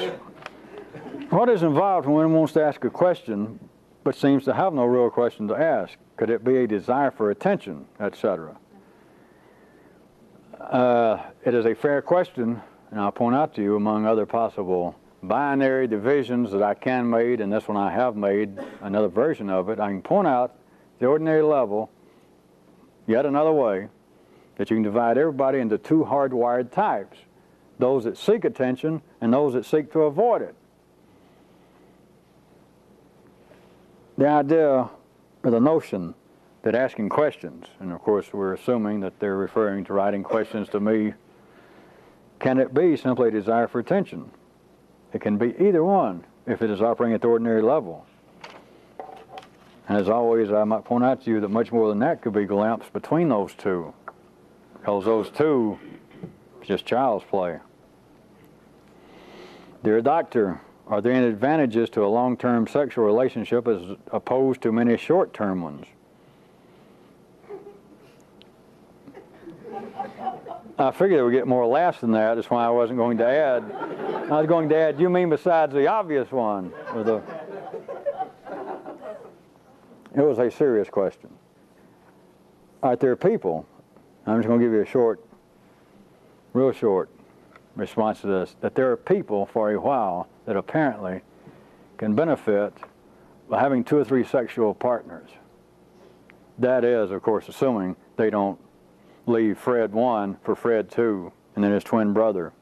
what is involved when one wants to ask a question but seems to have no real question to ask? Could it be a desire for attention, etc.? It is a fair question, and I'll point out to you, among other possible binary divisions that I can make, and this one I have made, another version of it, I can point out the ordinary level, yet another way, that you can divide everybody into two hardwired types: those that seek attention and those that seek to avoid it. The idea or the notion that asking questions, and of course we're assuming that they're referring to writing questions to me, can it be simply a desire for attention? It can be either one if it is operating at the ordinary level. And as always, I might point out to you that much more than that could be glimpsed between those two, because those two is just child's play. Dear Doctor, are there any advantages to a long-term sexual relationship as opposed to many short-term ones? I figured it would get more laughs than that. That's why I wasn't going to add. I was going to add, you mean besides the obvious one? It was a serious question. All right, there are people, I'm just going to give you a short, real short response to this, that there are people for a while that apparently can benefit by having 2 or 3 sexual partners. That is, of course, assuming they don't leave Fred 1 for Fred 2 and then his twin brother.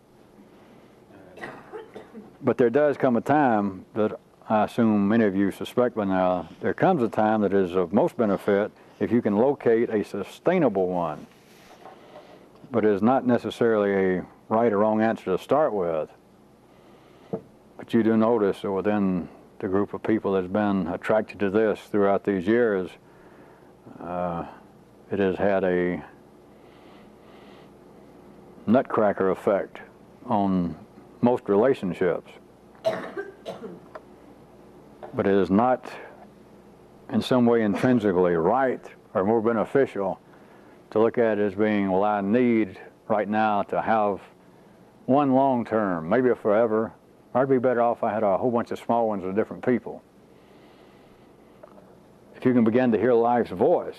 But there does come a time that I assume many of you suspect by now, there comes a time that is of most benefit if you can locate a sustainable one. But it is not necessarily a right or wrong answer to start with. But you do notice that within the group of people that's been attracted to this throughout these years, it has had a nutcracker effect on most relationships. But it is not in some way intrinsically right or more beneficial to look at it as being, well, I need right now to have one long term, maybe a forever. I'd be better off if I had a whole bunch of small ones with different people. If you can begin to hear life's voice,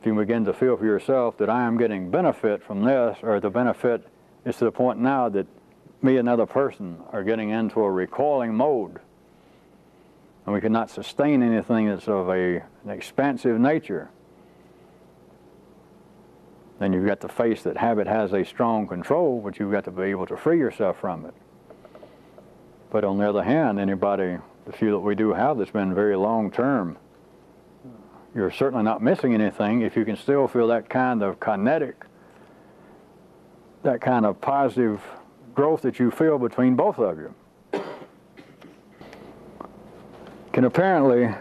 if you begin to feel for yourself that I am getting benefit from this, or the benefit is to the point now that me and another person are getting into a recoiling mode, and we cannot sustain anything that's of an expansive nature, then you've got to face that habit has a strong control, but you've got to be able to free yourself from it. But on the other hand, anybody, the few that we do have that's been very long-term, you're certainly not missing anything if you can still feel that kind of kinetic, that kind of positive growth that you feel between both of you. Can apparently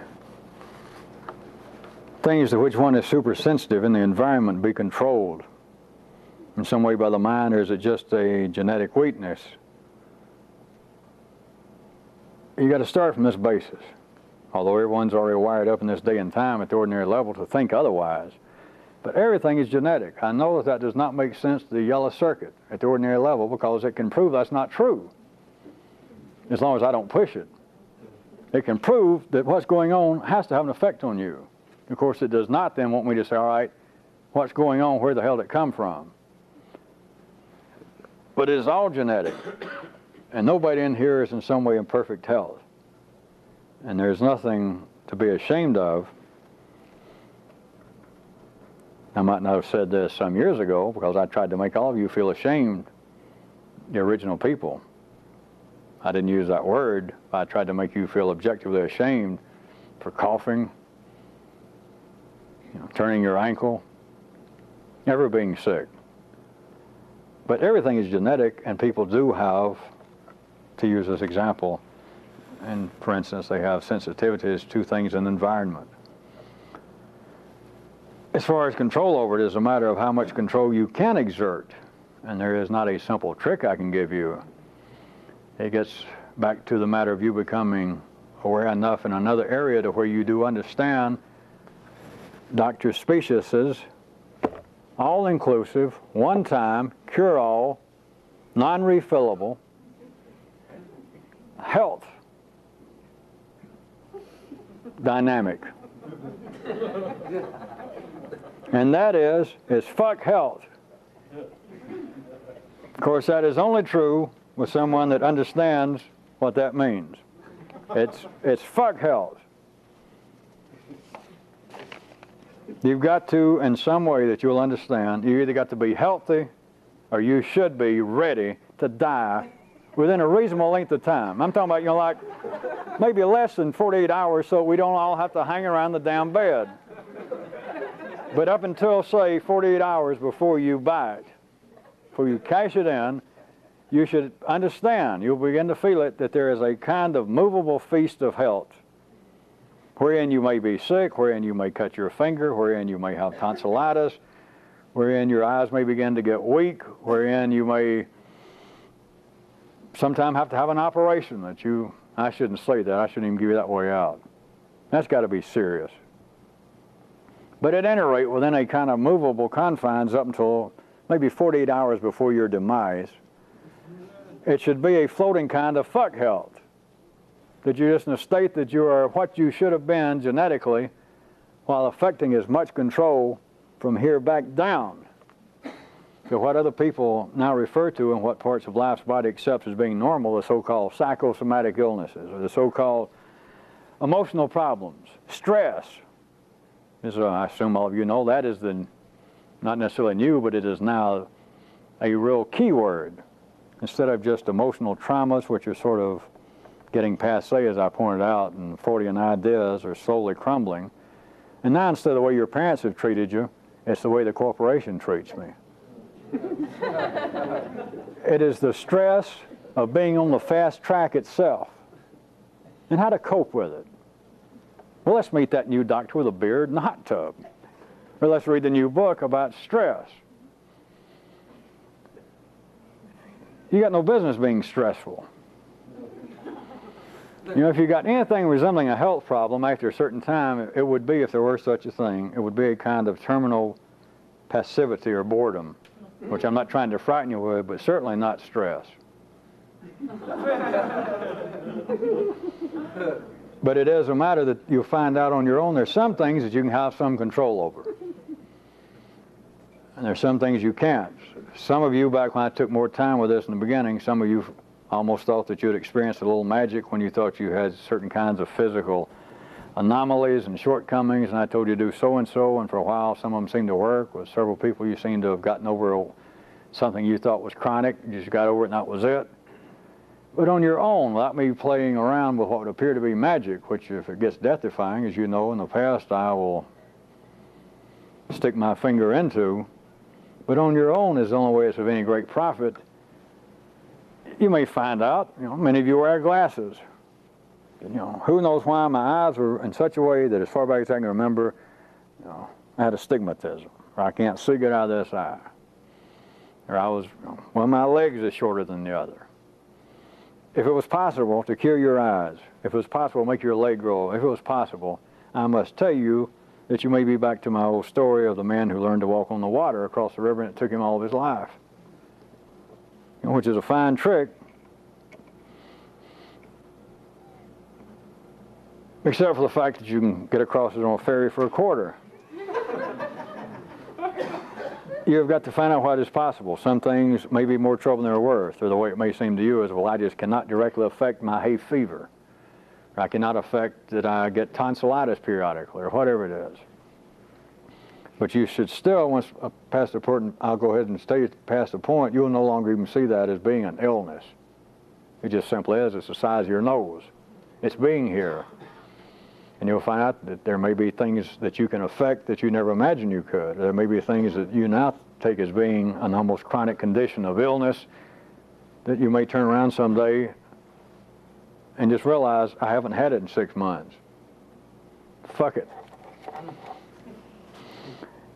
things to which one is super sensitive in the environment be controlled in some way by the mind, or is it just a genetic weakness? You got to start from this basis. although everyone's already wired up in this day and time at the ordinary level to think otherwise. But everything is genetic. I know that does not make sense to the yellow circuit at the ordinary level because it can prove that's not true, as long as I don't push it. It can prove that what's going on has to have an effect on you. Of course, it does not then want me to say, all right, what's going on, where the hell did it come from? But it is all genetic. And nobody in here is in some way in perfect health. And there's nothing to be ashamed of. I might not have said this some years ago because I tried to make all of you feel ashamed, the original people. I didn't use that word. I tried to make you feel objectively ashamed for coughing, turning your ankle, never being sick. But everything is genetic, and people do have, to use this example, and for instance, they have sensitivities to things in the environment. As far as control over it, it's a matter of how much control you can exert. And there is not a simple trick I can give you. It gets back to the matter of you becoming aware enough in another area to where you do understand Dr. Specious's all-inclusive, one-time, cure-all, non-refillable health dynamic. And that is fuck health. Of course, that is only true with someone that understands what that means. It's fuck health. You've got to, in some way that you'll understand, you either got to be healthy or you should be ready to die within a reasonable length of time. I'm talking about, like maybe less than 48 hours so we don't all have to hang around the damn bed. But up until, say, 48 hours before you buy it, before you cash it in, you should understand, you'll begin to feel it, that there is a kind of movable feast of health, wherein you may be sick, wherein you may cut your finger, wherein you may have tonsillitis, wherein your eyes may begin to get weak, wherein you may sometime have to have an operation that I shouldn't say that, I shouldn't even give you that way out. That's got to be serious. But at any rate, within a kind of movable confines up until maybe 48 hours before your demise, it should be a floating kind of fuck health. That you're just in a state that you are what you should have been genetically while affecting as much control from here back down to what other people now refer to in what parts of life's body accepts as being normal, the so-called psychosomatic illnesses or the so-called emotional problems, stress. As I assume all of you know, that is not necessarily new, but it is now a real key word. Instead of just emotional traumas, which are sort of getting passé, as I pointed out, and Freudian ideas are slowly crumbling. And now instead of the way your parents have treated you, it's the way the corporation treats me. It is the stress of being on the fast track itself and how to cope with it. Well, let's meet that new doctor with a beard in the hot tub. Or let's read the new book about stress. You got no business being stressful. If you got anything resembling a health problem after a certain time, it would be, if there were such a thing, it would be a kind of terminal passivity or boredom, which I'm not trying to frighten you with, but certainly not stress. But it is a matter that you'll find out on your own. There's some things that you can have some control over. And there's some things you can't. Some of you, back when I took more time with this in the beginning, some of you almost thought that you'd experienced a little magic when you thought you had certain kinds of physical anomalies and shortcomings, and I told you to do so-and-so, and for a while some of them seemed to work. With several people you seemed to have gotten over something you thought was chronic. You just got over it and that was it. But on your own, without me playing around with what would appear to be magic, which if it gets death-defying, as you know in the past I will stick my finger into, but on your own is the only way it's of any great profit. You may find out, many of you wear glasses. Who knows why my eyes were in such a way that as far back as I can remember, I had astigmatism, or I can't see good out of this eye. Or I was, one of my legs is shorter than the other. if it was possible to cure your eyes, if it was possible to make your leg grow, if it was possible, I must tell you that you may be back to my old story of the man who learned to walk on the water across the river and it took him all of his life. Which is a fine trick, except for the fact that you can get across it on a ferry for a quarter. You've got to find out what is possible. Some things may be more trouble than they're worth, or the way it may seem to you is, well, I just cannot directly affect my hay fever. Or I cannot affect that I get tonsillitis periodically, or whatever it is. But you should still, once past the point, I'll go ahead and stay past the point, you'll no longer even see that as being an illness. It just simply is. It's the size of your nose. It's being here. And you'll find out that there may be things that you can affect that you never imagined you could. There may be things that you now take as being an almost chronic condition of illness that you may turn around someday and just realize, I haven't had it in 6 months. Fuck it.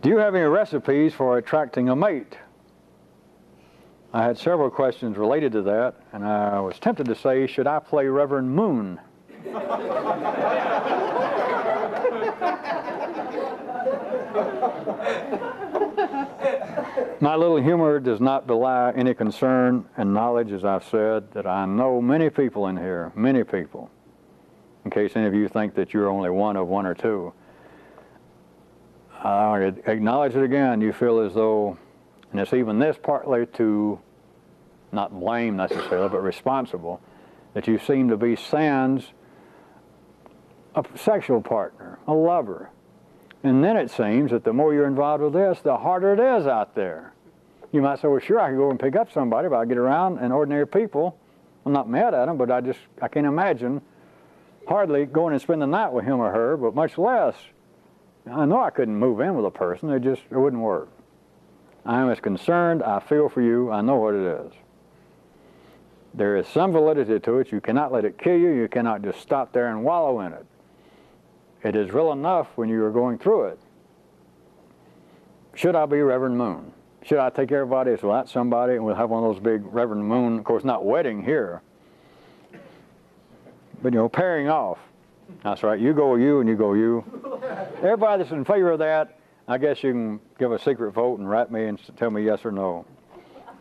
Do you have any recipes for attracting a mate? I had several questions related to that, and I was tempted to say, should I play Reverend Moon? My little humor does not belie any concern and knowledge, as I've said, that I know many people in here, many people, in case any of you think that you're only one of one or two. I acknowledge it again, you feel as though, and it's even this partly to, not blame necessarily, but responsible, that you seem to be sans a sexual partner, a lover. And then it seems that the more you're involved with this, the harder it is out there. You might say, well, sure, I can go and pick up somebody, but I get around and ordinary people, I'm not mad at them, but I can't imagine hardly going and spending the night with him or her, but much less, I know I couldn't move in with a person, it wouldn't work. I am as concerned, I feel for you, I know what it is. There is some validity to it, you cannot let it kill you, you cannot just stop there and wallow in it. It is real enough when you are going through it. Should I be Reverend Moon? Should I take everybody as, well, that's somebody, and we'll have one of those big Reverend Moon, of course not wedding here, but pairing off. That's right, you go you and you go you. Everybody that's in favor of that, I guess you can give a secret vote and write me and tell me yes or no.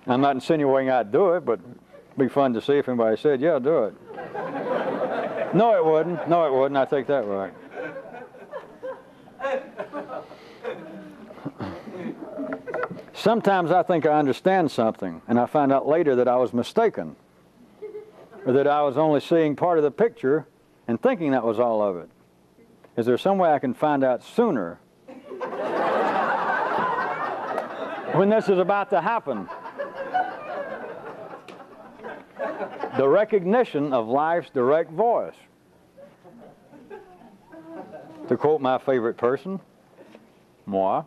I'm not insinuating I'd do it, but it'd be fun to see if anybody said, yeah, do it. No, it wouldn't. No, it wouldn't. I take that right. Sometimes I think I understand something, and I find out later that I was mistaken, or that I was only seeing part of the picture and thinking that was all of it. Is there some way I can find out sooner when this is about to happen? The recognition of life's direct voice. To quote my favorite person, moi.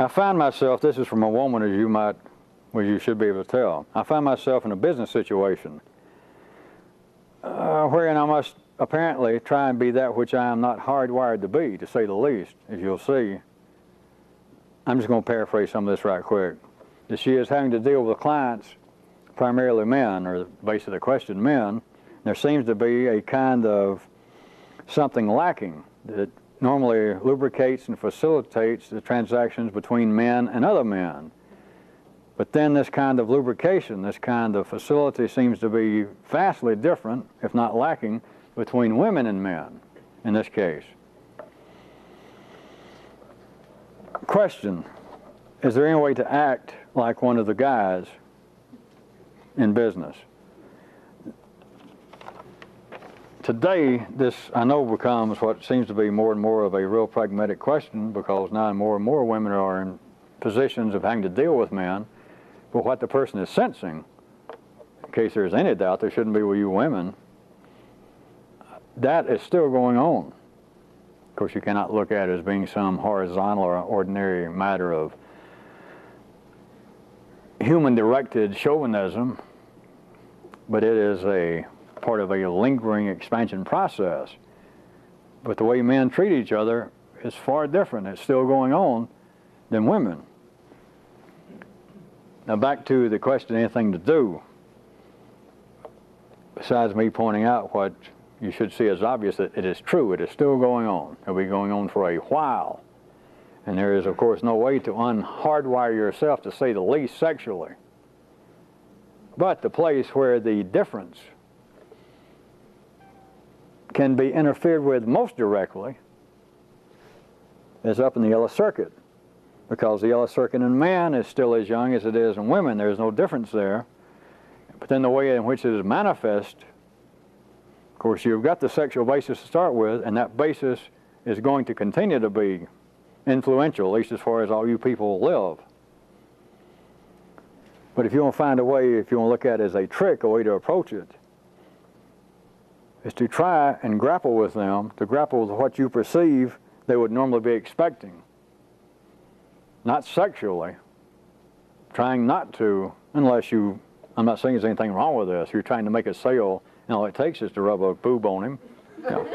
I find myself, this is from a woman as you should be able to tell. I find myself in a business situation wherein I must apparently try and be that which I am not hardwired to be, to say the least, as you'll see. I'm just going to paraphrase some of this right quick. That she is having to deal with clients, primarily men, or the base of the question, men. There seems to be a kind of something lacking that normally lubricates and facilitates the transactions between men and other men. But then this kind of lubrication, this kind of facility seems to be vastly different, if not lacking, between women and men in this case. Question, is there any way to act like one of the guys in business? Today, this, I know, becomes what seems to be more and more of a real pragmatic question, because now more and more women are in positions of having to deal with men. But what the person is sensing, in case there's any doubt, there shouldn't be with you women, that is still going on. Of course, you cannot look at it as being some horizontal or ordinary matter of human-directed chauvinism, but it is a part of a lingering expansion process. But the way men treat each other is far different. It's still going on than women. Now back to the question, anything to do, besides me pointing out what you should see as obvious, that it is true, it is still going on. It'll be going on for a while. And there is, of course, no way to unhardwire yourself, to say the least, sexually. But the place where the difference can be interfered with most directly is up in the yellow circuit, because the yellow circuit in man is still as young as it is in women. There's no difference there. But then the way in which it is manifest, of course, you've got the sexual basis to start with, and that basis is going to continue to be influential, at least as far as all you people live. But if you want to find a way, if you want to look at it as a trick, a way to approach it, is to try and grapple with them, to grapple with what you perceive they would normally be expecting. Not sexually, trying not to, unless you, I'm not saying there's anything wrong with this, you're trying to make a sale, and all it takes is to rub a boob on him. You know.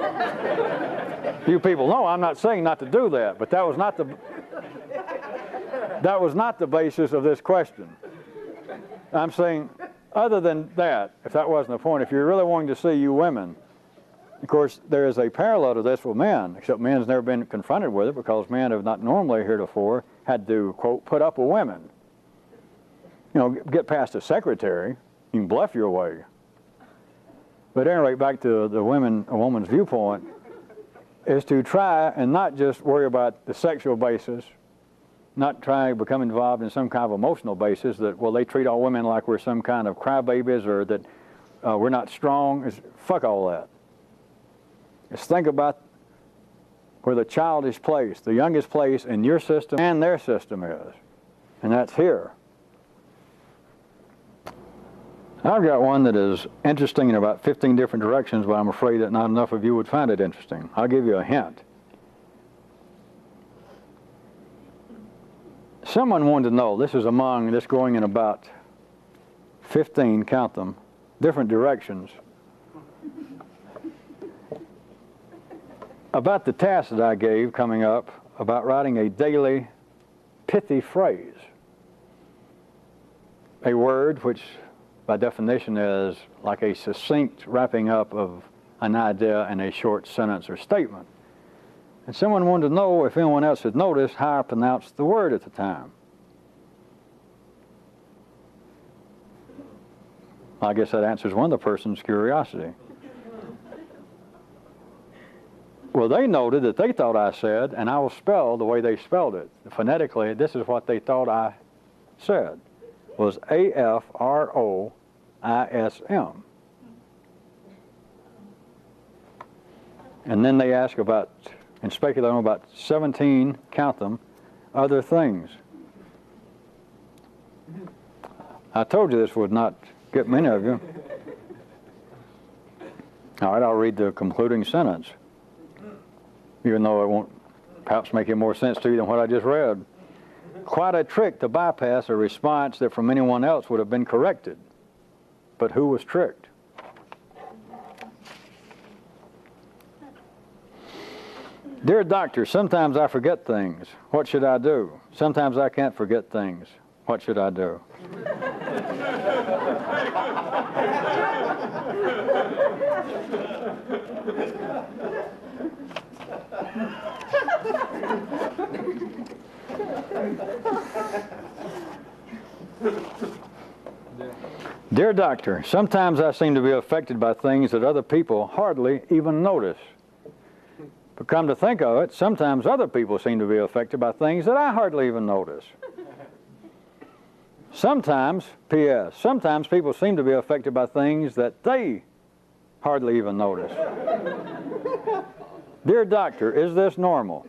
You people know I'm not saying not to do that, but that was not the basis of this question. I'm saying, other than that, if that wasn't the point, if you're really wanting to see you women, of course, there is a parallel to this with men, except men's never been confronted with it, because men have not normally heretofore had to, quote, put up with women. You know, get past a secretary, you can bluff your way. But at any rate, back to a woman's viewpoint, is to try and not just worry about the sexual basis, not try to become involved in some kind of emotional basis that, well, they treat all women like we're some kind of crybabies, or that we're not strong. Fuck all that. Just think about where the child is placed, the youngest place in your system and their system is, and that's here. I've got one that is interesting in about 15 different directions, but I'm afraid that not enough of you would find it interesting. I'll give you a hint. Someone wanted to know, this is going in about 15, count them, different directions, about the task that I gave coming up about writing a daily pithy phrase. A word which by definition is like a succinct wrapping up of an idea in a short sentence or statement. And someone wanted to know if anyone else had noticed how I pronounced the word at the time. I guess that answers one of the person's curiosity. Well, they noted that they thought I said, and I will spell the way they spelled it. Phonetically, this is what they thought I said, was A-F-R-O-I-S-M. And then they asked about, and speculated about 17, count them, other things. I told you this would not get many of you. All right, I'll read the concluding sentence, even though it won't perhaps make more sense to you than what I just read. Quite a trick to bypass a response that from anyone else would have been corrected. But who was tricked? Dear doctor, sometimes I forget things. What should I do? Sometimes I can't forget things. What should I do? Dear doctor, sometimes I seem to be affected by things that other people hardly even notice. But come to think of it, sometimes other people seem to be affected by things that I hardly even notice. Sometimes, P.S., sometimes people seem to be affected by things that they hardly even notice. Dear doctor, is this normal?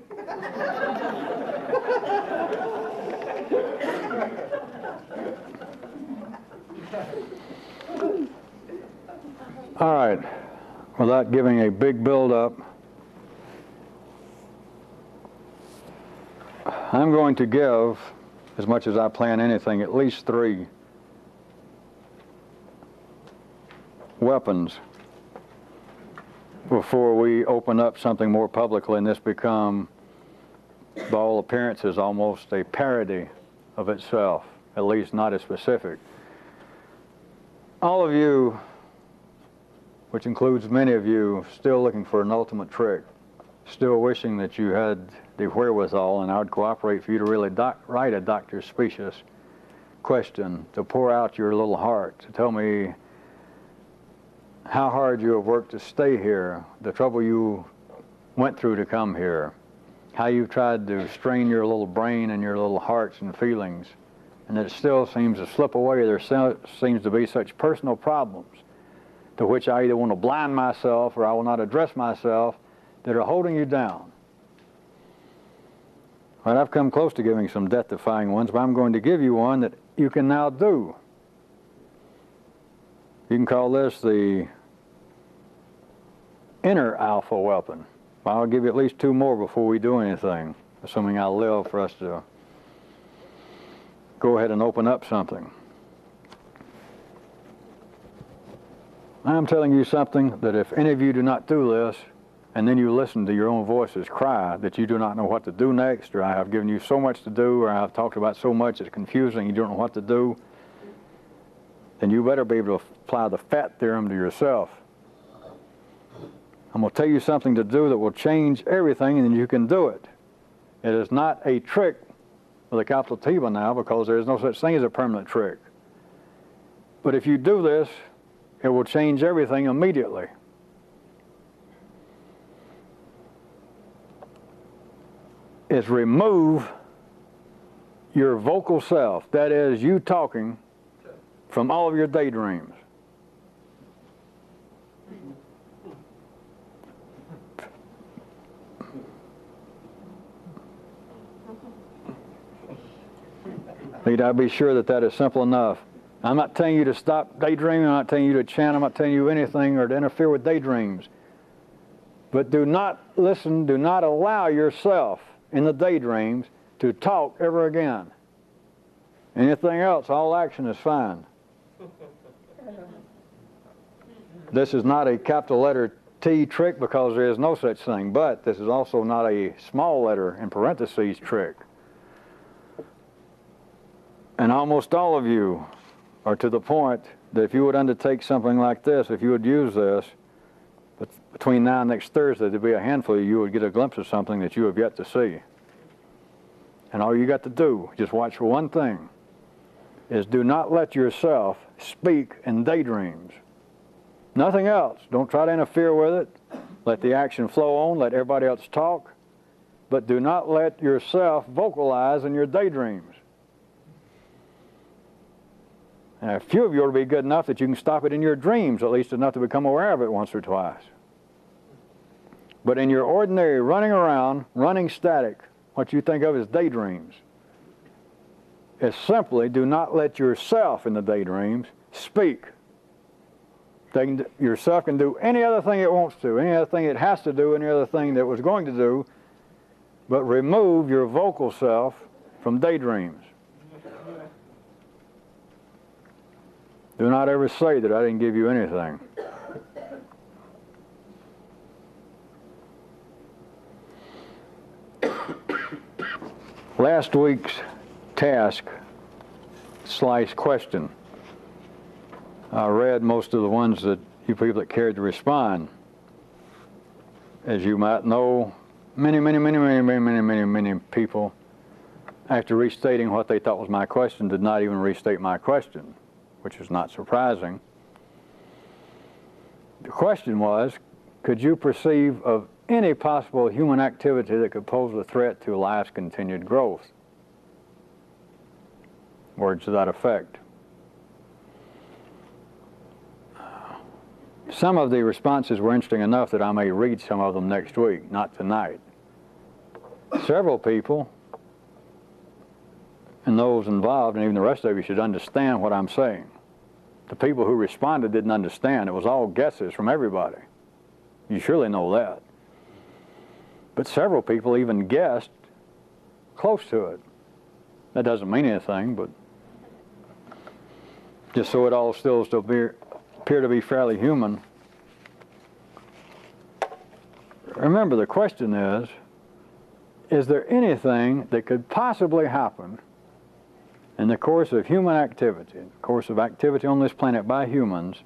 All right, without giving a big build-up, I'm going to give, as much as I plan anything, at least 3 weapons before we open up something more publicly and this become, by all appearances, almost a parody of itself. at least not as specific. All of you, which includes many of you, still looking for an ultimate trick, still wishing that you had the wherewithal and I would cooperate for you to really write a Dr. Specious question, to pour out your little heart, to tell me how hard you have worked to stay here, the trouble you went through to come here, how you've tried to strain your little brain and your little hearts and feelings, and that it still seems to slip away. There seems to be such personal problems to which I either want to blind myself or I will not address myself that are holding you down. Well, I've come close to giving some death-defying ones, but I'm going to give you one that you can now do. You can call this the inner alpha weapon. I'll give you at least 2 more before we do anything, assuming I live for us to go ahead and open up something. I'm telling you something that if any of you do not do this, and then you listen to your own voices cry that you do not know what to do next, or I have given you so much to do, or I have talked about so much it's confusing, you don't know what to do, then you better be able to apply the fat theorem to yourself. I'm going to tell you something to do that will change everything, and then you can do it. It is not a trick with a capital T by now, because there is no such thing as a permanent trick. But if you do this, it will change everything immediately. Is remove your vocal self, that is, you talking, from all of your daydreams. Need I be sure that that is simple enough? I'm not telling you to stop daydreaming, I'm not telling you to chant, I'm not telling you anything or to interfere with daydreams. But do not listen, do not allow yourself in the daydreams to talk ever again. Anything else, all action is fine. This is not a capital letter T trick because there is no such thing, but this is also not a small letter in parentheses trick. And almost all of you are to the point that if you would undertake something like this, if you would use this, but between now and next Thursday, there'd be a handful of you would get a glimpse of something that you have yet to see. And all you got to do, just watch for one thing, is do not let yourself speak in daydreams. Nothing else. Don't try to interfere with it. Let the action flow on. Let everybody else talk. But do not let yourself vocalize in your daydreams. And a few of you will be good enough that you can stop it in your dreams, at least enough to become aware of it once or twice. But in your ordinary running around, running static, what you think of as daydreams, is simply do not let yourself in the daydreams speak. Yourself can do any other thing it wants to, any other thing it has to do, any other thing that it was going to do, but remove your vocal self from daydreams. Do not ever say that I didn't give you anything. Last week's task / question. I read most of the ones that you people that cared to respond. As you might know, many people, after restating what they thought was my question, did not even restate my question, which is not surprising. The question was, could you perceive of any possible human activity that could pose a threat to life's continued growth? Words to that effect. Some of the responses were interesting enough that I may read some of them next week, not tonight. Several people, and those involved, and even the rest of you, should understand what I'm saying. The people who responded didn't understand. It was all guesses from everybody. You surely know that. But several people even guessed close to it. That doesn't mean anything, but just so it all still appear to be fairly human. Remember, the question is there anything that could possibly happen in the course of human activity, in the course of activity on this planet by humans,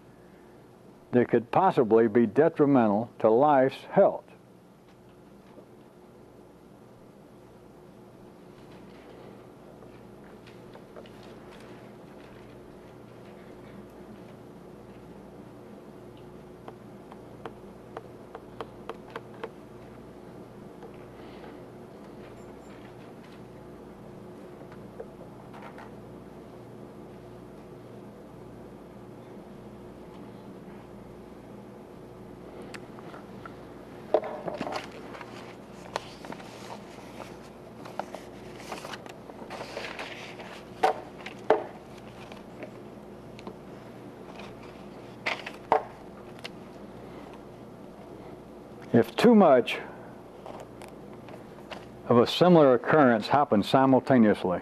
that could possibly be detrimental to life's health. If too much of a similar occurrence happens simultaneously,